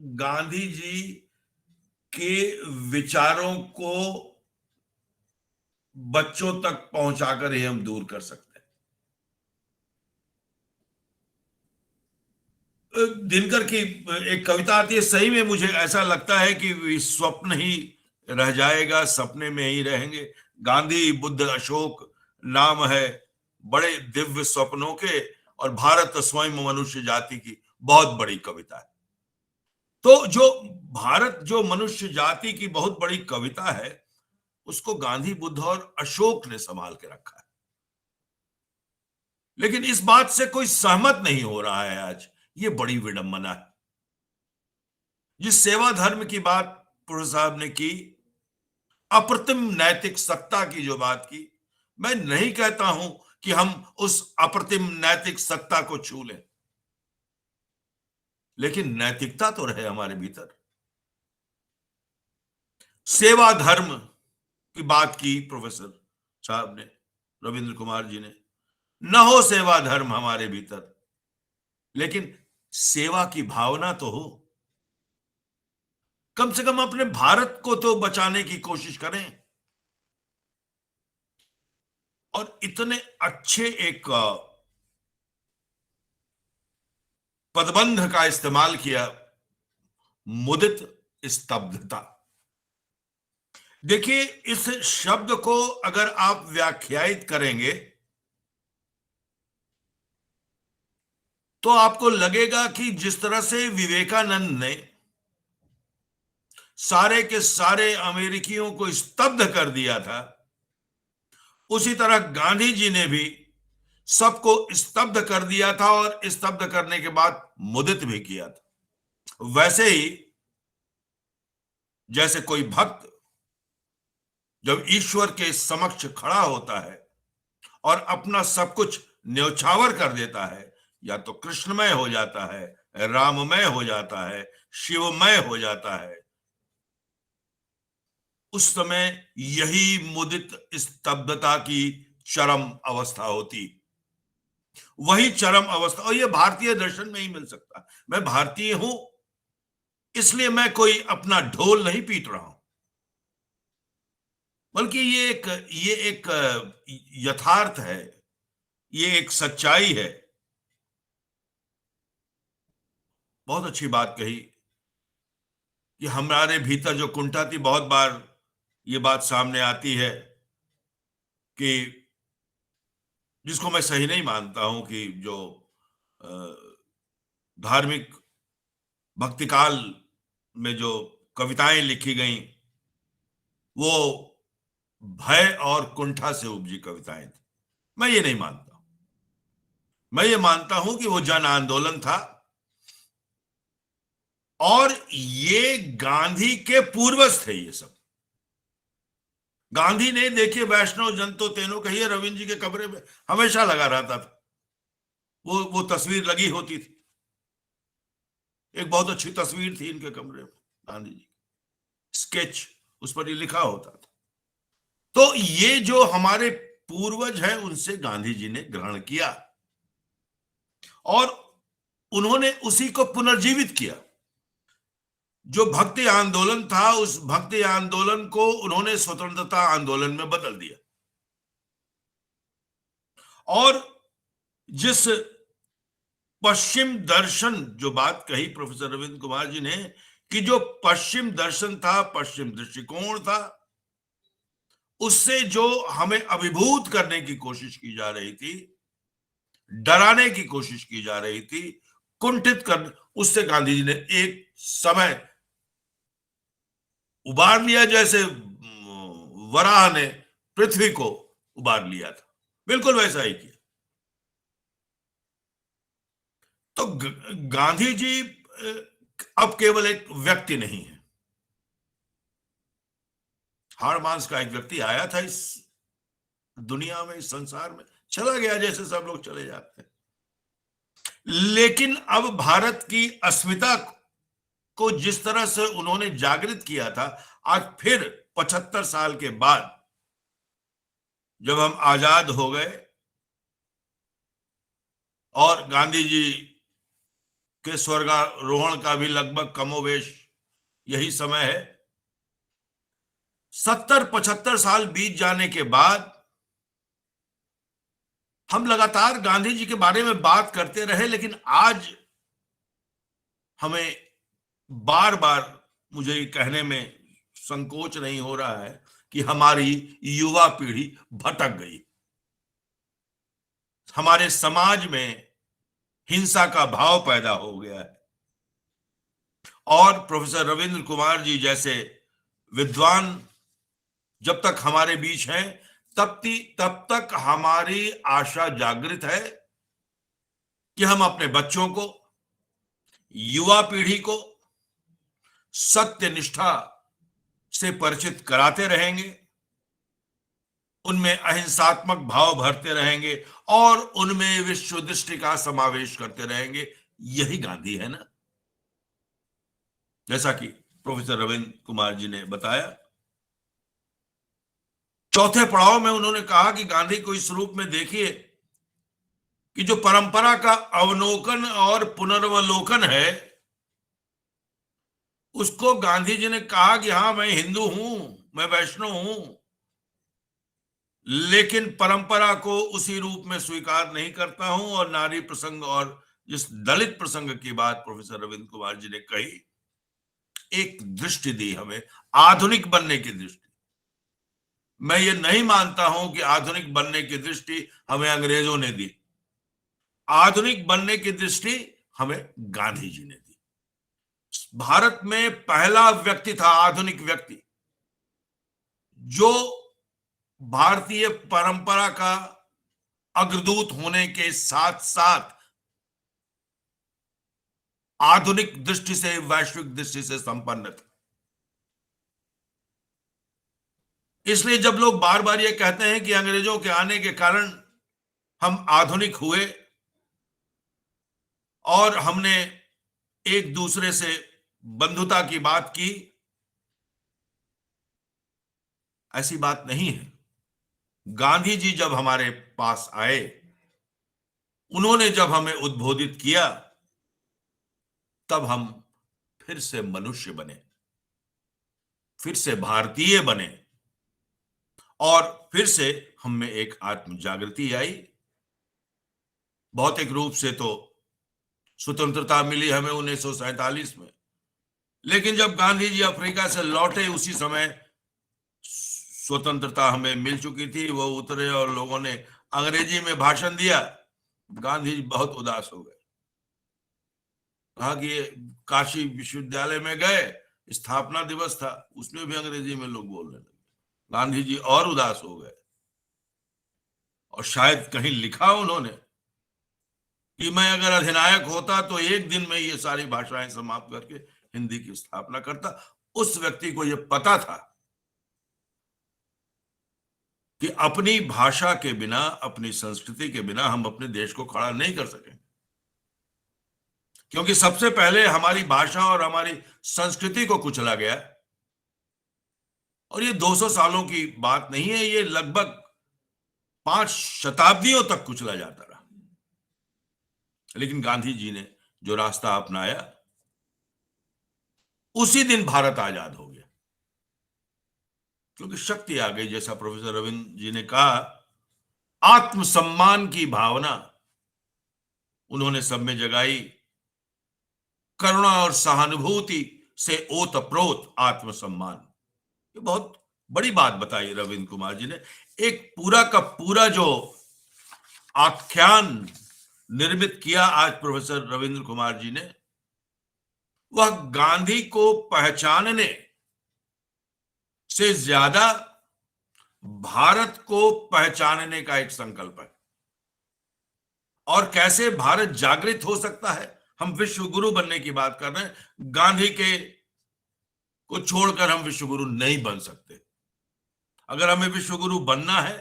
गांधी जी के विचारों को बच्चों तक पहुंचाकर ही हम दूर कर सकते हैं। दिनकर की एक कविता आती है, सही में मुझे ऐसा लगता है कि स्वप्न ही रह जाएगा, सपने में ही रहेंगे। गांधी बुद्ध अशोक नाम है बड़े दिव्य स्वप्नों के, और भारत स्वयं मनुष्य जाति की बहुत बड़ी कविता है। तो जो भारत जो मनुष्य जाति की बहुत बड़ी कविता है, उसको गांधी बुद्ध और अशोक ने संभाल के रखा है। लेकिन इस बात से कोई सहमत नहीं हो रहा है आज। ये बड़ी विडंबना है। जिस सेवा धर्म की बात प्रोफेसर साहब ने की, अप्रतिम नैतिक सत्ता की जो बात की, मैं नहीं कहता हूं कि हम उस अप्रतिम नैतिक सत्ता को छू लें, लेकिन नैतिकता तो रहे हमारे भीतर। सेवा धर्म की बात की प्रोफेसर साहब ने, रविंद्र कुमार जी ने। न हो सेवा धर्म हमारे भीतर, लेकिन सेवा की भावना तो हो। कम से कम अपने भारत को तो बचाने की कोशिश करें। और इतने अच्छे एक पदबंध का इस्तेमाल किया, मुदित स्तब्धता। देखिए, इस शब्द को अगर आप व्याख्यायित करेंगे तो आपको लगेगा कि जिस तरह से विवेकानंद ने सारे के सारे अमेरिकियों को स्तब्ध कर दिया था, उसी तरह गांधी जी ने भी सबको स्तब्ध कर दिया था, और स्तब्ध करने के बाद मुदित भी किया था। वैसे ही जैसे कोई भक्त जब ईश्वर के समक्ष खड़ा होता है और अपना सब कुछ न्यौछावर कर देता है, या तो कृष्णमय हो जाता है, राममय हो जाता है, शिवमय हो जाता है, उस समय यही मुदित स्तब्धता की चरम अवस्था होती। वही चरम अवस्था, और ये भारतीय दर्शन में ही मिल सकता। मैं भारतीय हूं इसलिए मैं कोई अपना ढोल नहीं पीट रहा हूं, बल्कि ये एक यथार्थ है, ये एक सच्चाई है। बहुत अच्छी बात कही कि हमारे भीतर जो कुंठा थी, बहुत बार ये बात सामने आती है कि जिसको मैं सही नहीं मानता हूं, कि जो धार्मिक भक्तिकाल में जो कविताएं लिखी गई, वो भय और कुंठा से उपजी कविताएं थी। मैं ये नहीं मानता। मैं ये मानता हूं कि वो जन आंदोलन था, और ये गांधी के पूर्वज थे। ये सब गांधी ने, देखिए, वैष्णव जन तो तेनो कहिए, रविंद्र जी के कमरे में हमेशा लगा रहता था। वो तस्वीर लगी होती थी। एक बहुत अच्छी तस्वीर थी इनके कमरे में, गांधी जी, स्केच, उस पर ये लिखा होता था। तो ये जो हमारे पूर्वज हैं, उनसे गांधी जी ने ग्रहण किया, और उन्होंने उसी को पुनर्जीवित किया। जो भक्ति आंदोलन था, उस भक्ति आंदोलन को उन्होंने स्वतंत्रता आंदोलन में बदल दिया। और जिस पश्चिम दर्शन, जो बात कही प्रोफेसर रविंद्र कुमार जी ने कि जो पश्चिम दर्शन था, पश्चिम दृष्टिकोण था, उससे जो हमें अभिभूत करने की कोशिश की जा रही थी, डराने की कोशिश की जा रही थी, कुंठित कर, उससे गांधी जी ने एक समय उबार लिया, जैसे वराह ने पृथ्वी को उबार लिया था, बिल्कुल वैसा ही किया। तो गांधी जी अब केवल एक व्यक्ति नहीं है, हाड़ मांस का एक व्यक्ति आया था इस दुनिया में, इस संसार में, चला गया जैसे सब लोग चले जाते हैं। लेकिन अब भारत की अस्मिता को जिस तरह से उन्होंने जागृत किया था, आज फिर 75 साल के बाद जब हम आजाद हो गए और गांधी जी के स्वर्गारोहण का भी लगभग कमोवेश यही समय है, 70-75 साल बीत जाने के बाद हम लगातार गांधी जी के बारे में बात करते रहे, लेकिन आज हमें बार बार, मुझे कहने में संकोच नहीं हो रहा है कि हमारी युवा पीढ़ी भटक गई, हमारे समाज में हिंसा का भाव पैदा हो गया है। और प्रोफेसर रविंद्र कुमार जी जैसे विद्वान जब तक हमारे बीच हैं, तब तक हमारी आशा जागृत है कि हम अपने बच्चों को, युवा पीढ़ी को सत्य निष्ठा से परिचित कराते रहेंगे, उनमें अहिंसात्मक भाव भरते रहेंगे और उनमें विश्व दृष्टि का समावेश करते रहेंगे। यही गांधी है ना, जैसा कि प्रोफेसर रविंद्र कुमार जी ने बताया। चौथे पड़ाव में उन्होंने कहा कि गांधी को इस रूप में देखिए कि जो परंपरा का अवलोकन और पुनर्वलोकन है, उसको गांधी जी ने कहा कि हाँ, मैं हिंदू हूं, मैं वैष्णव हूं, लेकिन परंपरा को उसी रूप में स्वीकार नहीं करता हूं। और नारी प्रसंग और जिस दलित प्रसंग की बात प्रोफेसर रविंद्र कुमार जी ने कही, एक दृष्टि दी हमें आधुनिक बनने की दृष्टि। मैं ये नहीं मानता हूं कि आधुनिक बनने की दृष्टि हमें अंग्रेजों ने दी, आधुनिक बनने की दृष्टि हमें गांधी जी ने दी। भारत में पहला व्यक्ति था, आधुनिक व्यक्ति, जो भारतीय परंपरा का अग्रदूत होने के साथ साथ आधुनिक दृष्टि से, वैश्विक दृष्टि से संपन्न था। इसलिए जब लोग बार बार ये कहते हैं कि अंग्रेजों के आने के कारण हम आधुनिक हुए और हमने एक दूसरे से बंधुता की बात की, ऐसी बात नहीं है। गांधी जी जब हमारे पास आए, उन्होंने जब हमें उद्बोधित किया, तब हम फिर से मनुष्य बने, फिर से भारतीय बने और फिर से हम में एक आत्म जागृति आई। भौतिक रूप से तो स्वतंत्रता मिली हमें 1947 में, लेकिन जब गांधी जी अफ्रीका से लौटे, उसी समय स्वतंत्रता हमें मिल चुकी थी। वो उतरे और लोगों ने अंग्रेजी में भाषण दिया, गांधी जी बहुत उदास हो गए, कहा कि काशी विश्वविद्यालय में गए, स्थापना दिवस था, उसमें भी अंग्रेजी में लोग बोलने लगे। गांधी जी और उदास हो गए और शायद कहीं लिखा उन्होंने कि मैं अगर अधिनायक होता तो एक दिन में ये सारी भाषाएं समाप्त करके हिंदी की स्थापना करता। उस व्यक्ति को यह पता था कि अपनी भाषा के बिना, अपनी संस्कृति के बिना हम अपने देश को खड़ा नहीं कर सकेंगे, क्योंकि सबसे पहले हमारी भाषा और हमारी संस्कृति को कुचला गया। और ये 200 सालों की बात नहीं है, ये लगभग 5 शताब्दियों तक कुचला जाता रहा। लेकिन गांधी जी ने जो रास्ता अपनाया, उसी दिन भारत आजाद हो गया, क्योंकि शक्ति आ गई। जैसा प्रोफेसर रविंद्र जी ने कहा, आत्मसम्मान की भावना उन्होंने सब में जगाई, करुणा और सहानुभूति से ओतप्रोत आत्मसम्मान। ये बहुत बड़ी बात बताई रविंद्र कुमार जी ने। एक पूरा का पूरा जो आख्यान निर्मित किया आज प्रोफेसर रविंद्र कुमार जी ने, वह गांधी को पहचानने से ज्यादा भारत को पहचानने का एक संकल्प है। और कैसे भारत जागृत हो सकता है, हम विश्व गुरु बनने की बात कर रहे हैं, गांधी के को छोड़कर हम विश्व गुरु नहीं बन सकते। अगर हमें विश्व गुरु बनना है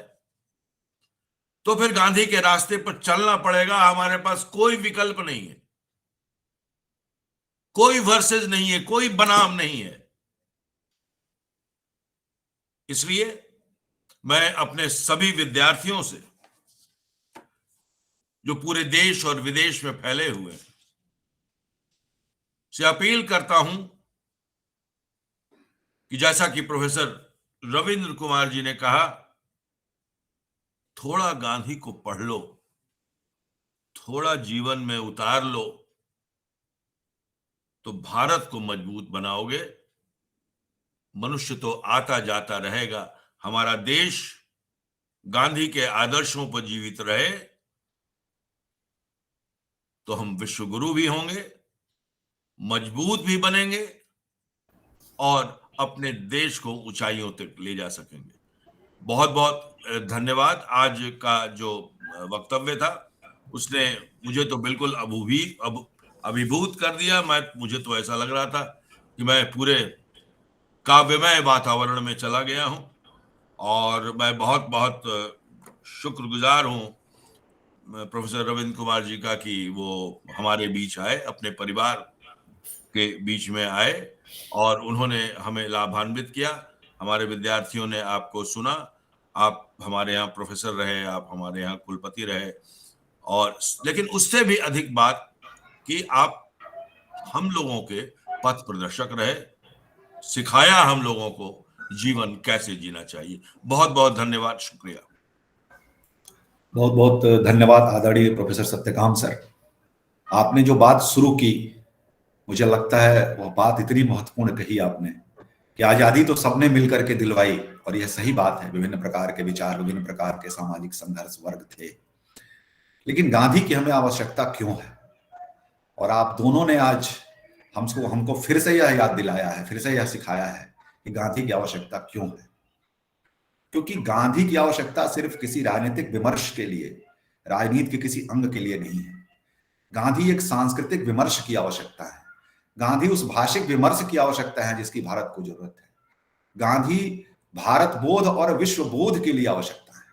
तो फिर गांधी के रास्ते पर चलना पड़ेगा। हमारे पास कोई विकल्प नहीं है, कोई वर्सेस नहीं है, कोई बनाम नहीं है। इसलिए मैं अपने सभी विद्यार्थियों से जो पूरे देश और विदेश में फैले हुए हैं से अपील करता हूं कि जैसा कि प्रोफेसर रविंद्र कुमार जी ने कहा, थोड़ा गांधी को पढ़ लो, थोड़ा जीवन में उतार लो, तो भारत को मजबूत बनाओगे। मनुष्य तो आता जाता रहेगा, हमारा देश गांधी के आदर्शों पर जीवित रहे तो हम विश्व गुरु भी होंगे, मजबूत भी बनेंगे और अपने देश को ऊंचाइयों तक ले जा सकेंगे। बहुत बहुत धन्यवाद। आज का जो वक्तव्य था उसने मुझे तो बिल्कुल अभिभूत कर दिया। मुझे तो ऐसा लग रहा था कि मैं पूरे काव्यमय वातावरण में चला गया हूं और मैं बहुत बहुत शुक्रगुजार हूं प्रोफेसर रविंद्र कुमार जी का कि वो हमारे बीच आए, अपने परिवार के बीच में आए और उन्होंने हमें लाभान्वित किया। हमारे विद्यार्थियों ने आपको सुना, आप हमारे यहाँ प्रोफेसर रहे, आप हमारे यहाँ कुलपति रहे, और लेकिन उससे भी अधिक बात कि आप हम लोगों के पथ प्रदर्शक रहे, सिखाया हम लोगों को जीवन कैसे जीना चाहिए। बहुत बहुत धन्यवाद, शुक्रिया। बहुत बहुत धन्यवाद आदरणीय प्रोफेसर सत्यकाम सर। आपने जो बात शुरू की, मुझे लगता है वह बात इतनी महत्वपूर्ण कही आपने कि आजादी तो सबने मिलकर के दिलवाई, और यह सही बात है। विभिन्न प्रकार के विचार, विभिन्न प्रकार के सामाजिक संघर्ष वर्ग थे, लेकिन गांधी की हमें आवश्यकता क्यों है? और आप दोनों ने आज हमको फिर से यह याद दिलाया है, फिर से यह सिखाया है कि गांधी की आवश्यकता क्यों है। क्योंकि गांधी की आवश्यकता सिर्फ किसी राजनीतिक विमर्श के लिए, राजनीति के किसी अंग के लिए नहीं है। गांधी एक सांस्कृतिक विमर्श की आवश्यकता है। गांधी उस भाषिक विमर्श की आवश्यकता है जिसकी भारत को जरूरत है। गांधी भारत बोध और विश्व बोध के लिए आवश्यकता है।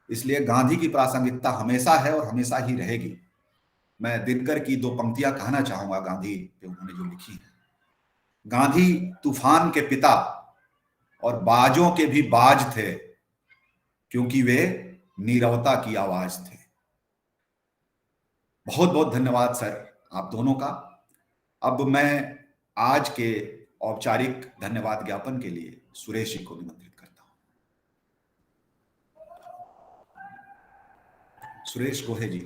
इसलिए गांधी की प्रासंगिकता हमेशा है और हमेशा ही रहेगी। मैं दिनकर की दो पंक्तियां कहना चाहूंगा गांधी पे, उन्होंने जो लिखी है। गांधी तूफान के पिता और बाजों के भी बाज थे, क्योंकि वे नीरवता की आवाज थे। बहुत बहुत धन्यवाद सर आप दोनों का। अब मैं आज के औपचारिक धन्यवाद ज्ञापन के लिए सुरेश जी को निमंत्रित करता हूं। सुरेश गोहे जी।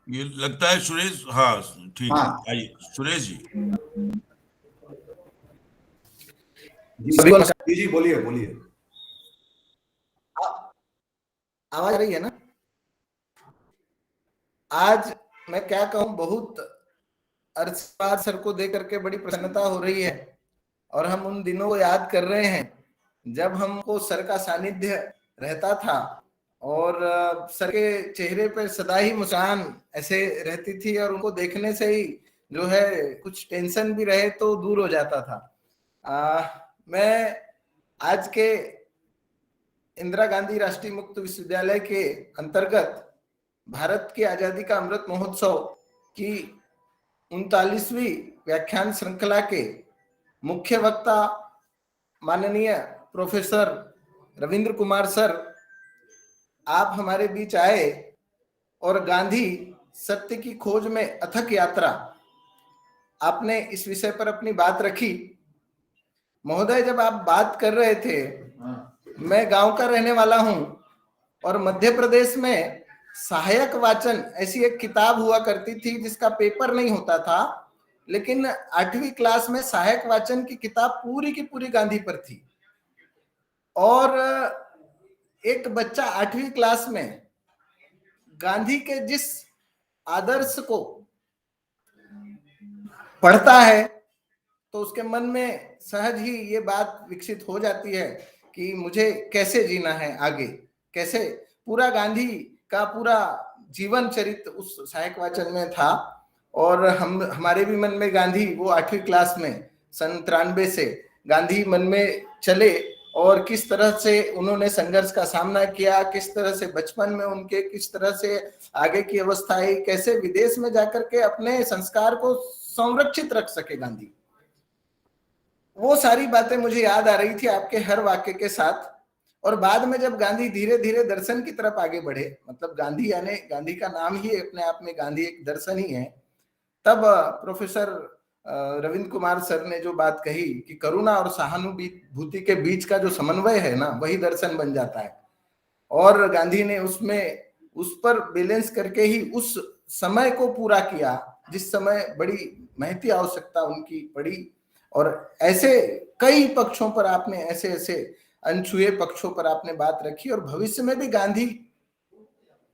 ये लगता है सुरेश, हाँ ठीक है, आइए सुरेश जी। जी बोलिए बोलिए। आवाज आ रही है ना? आज मैं क्या कहूं, बहुत अरसे बाद सर को देख करके बड़ी प्रसन्नता हो रही है और हम उन दिनों को याद कर रहे हैं जब हमको सर का सानिध्य रहता था और सर के चेहरे पर सदा ही मुस्कान ऐसे रहती थी और उनको देखने से ही जो है कुछ टेंशन भी रहे तो दूर हो जाता था। मैं आज के इंदिरा गांधी राष्ट्रीय मुक्त विश्वविद्यालय के अंतर्गत भारत की आजादी का अमृत महोत्सव की 39वीं व्याख्यान श्रृंखला के मुख्य वक्ता माननीय प्रोफेसर रविंद्र कुमार सर, आप हमारे बीच आए और गांधी सत्य की खोज में अथक यात्रा, आपने इस विषय पर अपनी बात रखी। महोदय, जब आप बात कर रहे थे, मैं गांव का रहने वाला हूं और मध्य प्रदेश में सहायक वाचन ऐसी एक किताब हुआ करती थी जिसका पेपर नहीं होता था, लेकिन 8वीं क्लास में सहायक वाचन की किताब पूरी की पूरी गांधी पर थी। और एक बच्चा 8वीं क्लास में गांधी के जिस आदर्श को पढ़ता है तो उसके मन में सहज ही ये बात विकसित हो जाती है कि मुझे कैसे जीना है आगे, कैसे। पूरा गांधी का पूरा जीवन चरित्र उस सहायक वाचन में था। और हमारे भी मन में गांधी वो 8वीं क्लास में सन 93 से गांधी मन में चले और किस तरह से उन्होंने संघर्ष का सामना किया, किस तरह से बचपन में उनके किस तरह से आगे की अवस्था आई, कैसे विदेश में जाकर के अपने संस्कार को संरक्षित रख सके गांधी। वो सारी बातें मुझे याद आ रही थी आपके हर वाक्य के साथ। और बाद में जब गांधी धीरे धीरे दर्शन की तरफ आगे बढ़े, मतलब गांधी यानी गांधी का नाम ही अपने आप में गांधी एक दर्शन ही है, तब प्रोफेसर रविंद्र कुमार सर ने जो बात कही कि करुणा और सहानुभूति के बीच का जो समन्वय है ना, वही दर्शन बन जाता है। और गांधी ने उसमें उस पर बैलेंस करके ही उस समय को पूरा किया जिस समय बड़ी महती आवश्यकता उनकी पड़ी। और ऐसे कई पक्षों पर आपने ऐसे ऐसे अनछुए पक्षों पर आपने बात रखी। और भविष्य में भी गांधी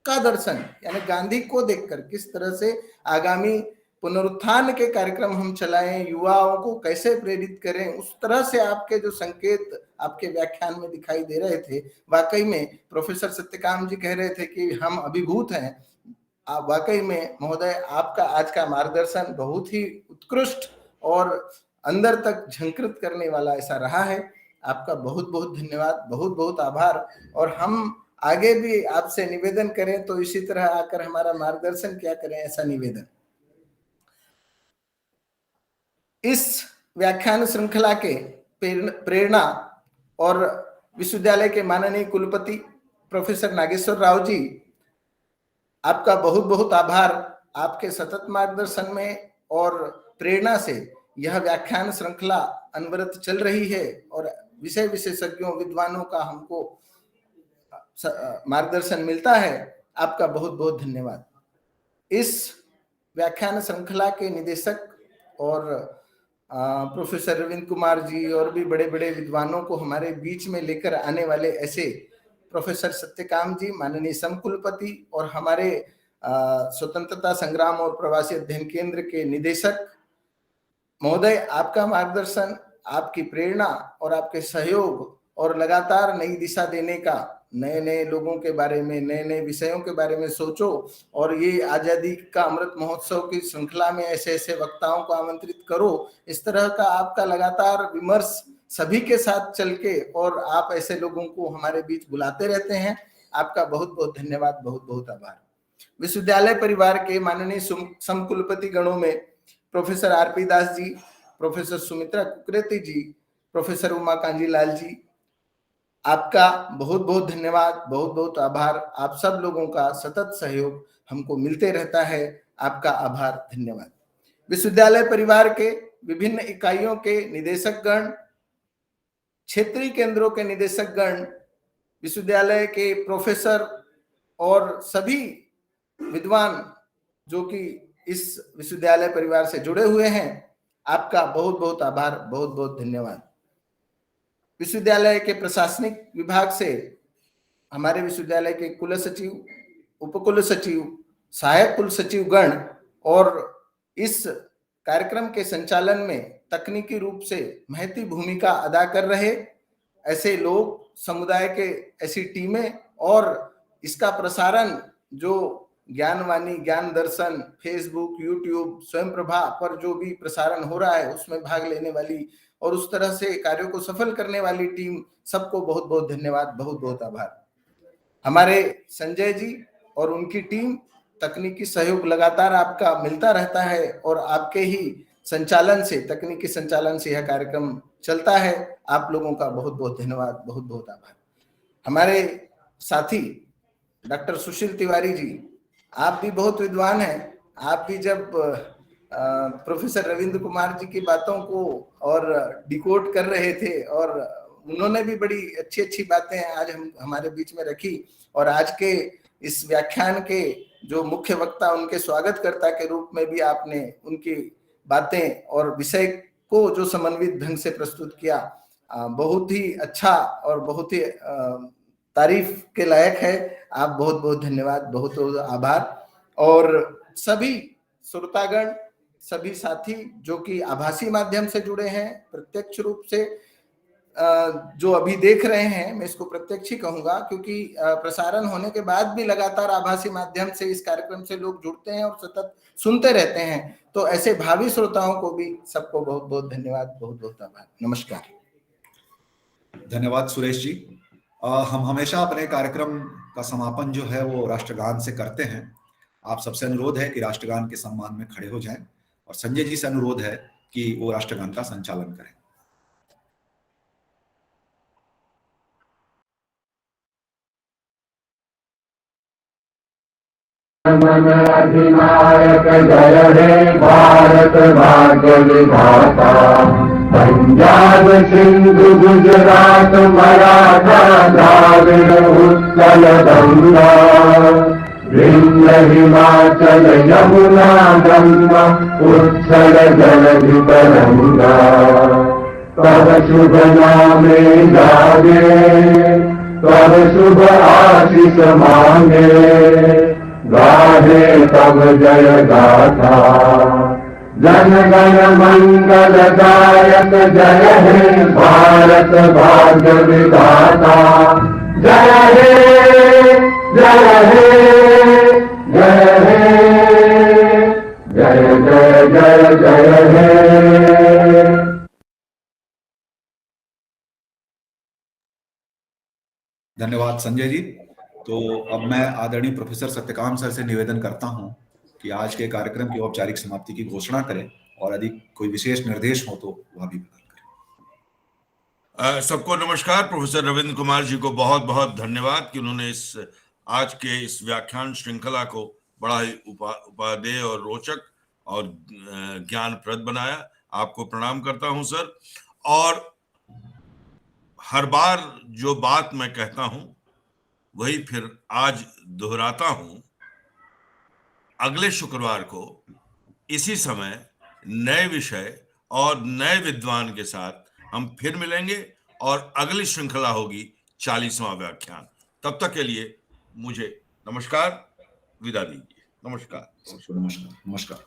का दर्शन यानी गांधी को देखकर किस तरह से आगामी पुनरुत्थान के कार्यक्रम हम चलाएं, युवाओं को कैसे प्रेरित करें, उस तरह से आपके जो संकेत आपके व्याख्यान में दिखाई दे रहे थे। वाकई में प्रोफेसर सत्यकाम जी कह रहे थे कि हम अभिभूत हैं। वाकई में महोदय आपका आज का मार्गदर्शन बहुत ही उत्कृष्ट और अंदर तक झंकृत करने वाला ऐसा रहा है। आपका बहुत बहुत धन्यवाद, बहुत बहुत आभार। और हम आगे भी आपसे निवेदन करें तो इसी तरह आकर हमारा मार्गदर्शन क्या करें, ऐसा निवेदन। इस व्याख्यान श्रृंखला के प्रेरणा और विश्वविद्यालय के माननीय कुलपति प्रोफेसर नागेश्वर राव जी, आपका बहुत बहुत आभार। आपके सतत मार्गदर्शन में और प्रेरणा से यह व्याख्यान श्रृंखला अनवरत चल रही है और विषय विशेषज्ञों विद्वानों का हमको मार्गदर्शन मिलता है। आपका बहुत बहुत धन्यवाद। इस व्याख्यान श्रृंखला के निदेशक और प्रोफेसर रविंद्र कुमार जी और भी बड़े बड़े विद्वानों को हमारे बीच में लेकर आने वाले ऐसे प्रोफेसर सत्यकाम जी, माननीय समकुलपति, और हमारे स्वतंत्रता संग्राम और प्रवासी अध्ययन केंद्र के निदेशक महोदय, आपका मार्गदर्शन, आपकी प्रेरणा और आपके सहयोग और लगातार नई दिशा देने का, नए नए लोगों के बारे में, नए नए विषयों के बारे में सोचो और ये आजादी का अमृत महोत्सव की श्रृंखला में ऐसे ऐसे वक्ताओं को आमंत्रित करो। इस तरह का आपका लगातार विमर्श सभी के साथ चल के और आप ऐसे लोगों को हमारे बीच बुलाते रहते हैं। आपका बहुत बहुत धन्यवाद, बहुत बहुत आभार। विश्वविद्यालय परिवार के माननीय समकुलपति गणों में professor RP Das ji, professor Sumitra Kukreti जी, प्रोफेसर उमा कांजी लाल जी, आपका बहुत बहुत धन्यवाद, बहुत बहुत आभार। आप सब लोगों का सतत सहयोग हमको मिलते रहता है। आपका आभार, धन्यवाद। विश्वविद्यालय परिवार के विभिन्न इकाइयों के निदेशक गण, क्षेत्रीय केंद्रों के निदेशक गण, विश्वविद्यालय के प्रोफेसर और सभी विद्वान जो कि इस विश्वविद्यालय परिवार से जुड़े हुए हैं, आपका बहुत बहुत आभार, बहुत बहुत धन्यवाद। विश्वविद्यालय के प्रशासनिक विभाग से हमारे विश्वविद्यालय के कुल सचिव, उपकुल सचिव, सहायक कुल सचिव गण और इस कार्यक्रम के संचालन में तकनीकी रूप से महती भूमिका अदा कर रहे ऐसे लोग, समुदाय के ऐसी टीमें और इसका प्रसारण जो ज्ञानवाणी, ज्ञान दर्शन, फेसबुक, यूट्यूब, स्वयं प्रभा पर जो भी प्रसारण हो रहा है उसमें भाग लेने वाली और उस तरह से कार्यों को सफल करने वाली टीम, सबको बहुत बहुत धन्यवाद, बहुत बहुत आभार। हमारे संजय जी और उनकी टीम, तकनीकी सहयोग लगातार आपका मिलता रहता है और आपके ही संचालन से, तकनीकी संचालन से यह कार्यक्रम चलता है। आप लोगों का बहुत बहुत धन्यवाद, बहुत बहुत आभार। हमारे साथी डॉक्टर सुशील तिवारी जी, आप भी बहुत विद्वान हैं। आप भी जब प्रोफेसर रविंद्र कुमार जी की बातों को और डिकोड कर रहे थे और उन्होंने भी बड़ी अच्छी अच्छी बातें आज हमारे बीच में रखी और आज के इस व्याख्यान के जो मुख्य वक्ता, उनके स्वागतकर्ता के रूप में भी आपने उनकी बातें और विषय को जो समन्वित ढंग से प्रस्तुत किया, बहुत ही अच्छा और बहुत ही तारीफ के लायक है। आप बहुत बहुत धन्यवाद, बहुत बहुत आभार। और सभी श्रोतागण, सभी साथी जो कि आभासी माध्यम से जुड़े हैं, प्रत्यक्ष रूप से जो अभी देख रहे हैं, मैं इसको प्रत्यक्ष ही कहूंगा क्योंकि प्रसारण होने के बाद भी लगातार आभासी माध्यम से इस कार्यक्रम से लोग जुड़ते हैं और सतत सुनते रहते हैं। तो ऐसे भावी श्रोताओं को भी सबको बहुत बहुत धन्यवाद, बहुत बहुत आभार। नमस्कार। धन्यवाद सुरेश जी। हम हमेशा अपने कार्यक्रम का समापन जो है वो राष्ट्रगान से करते हैं। आप सबसे अनुरोध है कि राष्ट्रगान के सम्मान में खड़े हो जाएं और संजय जी से अनुरोध है कि वो राष्ट्रगान का संचालन करें। मन अधिनायक जय हे भारत भाग्य विधाता, पंजाब सिंधु गुजरात मराठा द्राविड़ उत्कल गंगा, विंध्य हिमाचल यमुना गंगा उत्कल जलधि तरंगा, तब शुभ नामे जागे, तब शुभ आशीष मांगे, गाहे तब जय गाथा, जन गण मंगल दायक जय हे भारत भाग्य विधाता, जय हे जय हे जय हे जय जय जय जय हे। धन्यवाद संजय जी। तो अब मैं आदरणीय प्रोफेसर सत्यकाम सर से निवेदन करता हूं कि आज के कार्यक्रम की औपचारिक समाप्ति की घोषणा करें और यदि कोई विशेष निर्देश हो तो वह भी प्रदान करें। सबको नमस्कार। प्रोफेसर रविंद्र कुमार जी को बहुत बहुत धन्यवाद कि उन्होंने इस आज के इस व्याख्यान श्रृंखला को बड़ा ही उपादेय और रोचक और ज्ञानप्रद बनाया। आपको प्रणाम करता हूं सर। और हर बार जो बात मैं कहता हूं वही फिर आज दोहराता हूं। अगले शुक्रवार को इसी समय नए विषय और नए विद्वान के साथ हम फिर मिलेंगे और अगली श्रृंखला होगी 40वां व्याख्यान। तब तक के लिए मुझे नमस्कार, विदा दीजिए। नमस्कार। नमस्कार।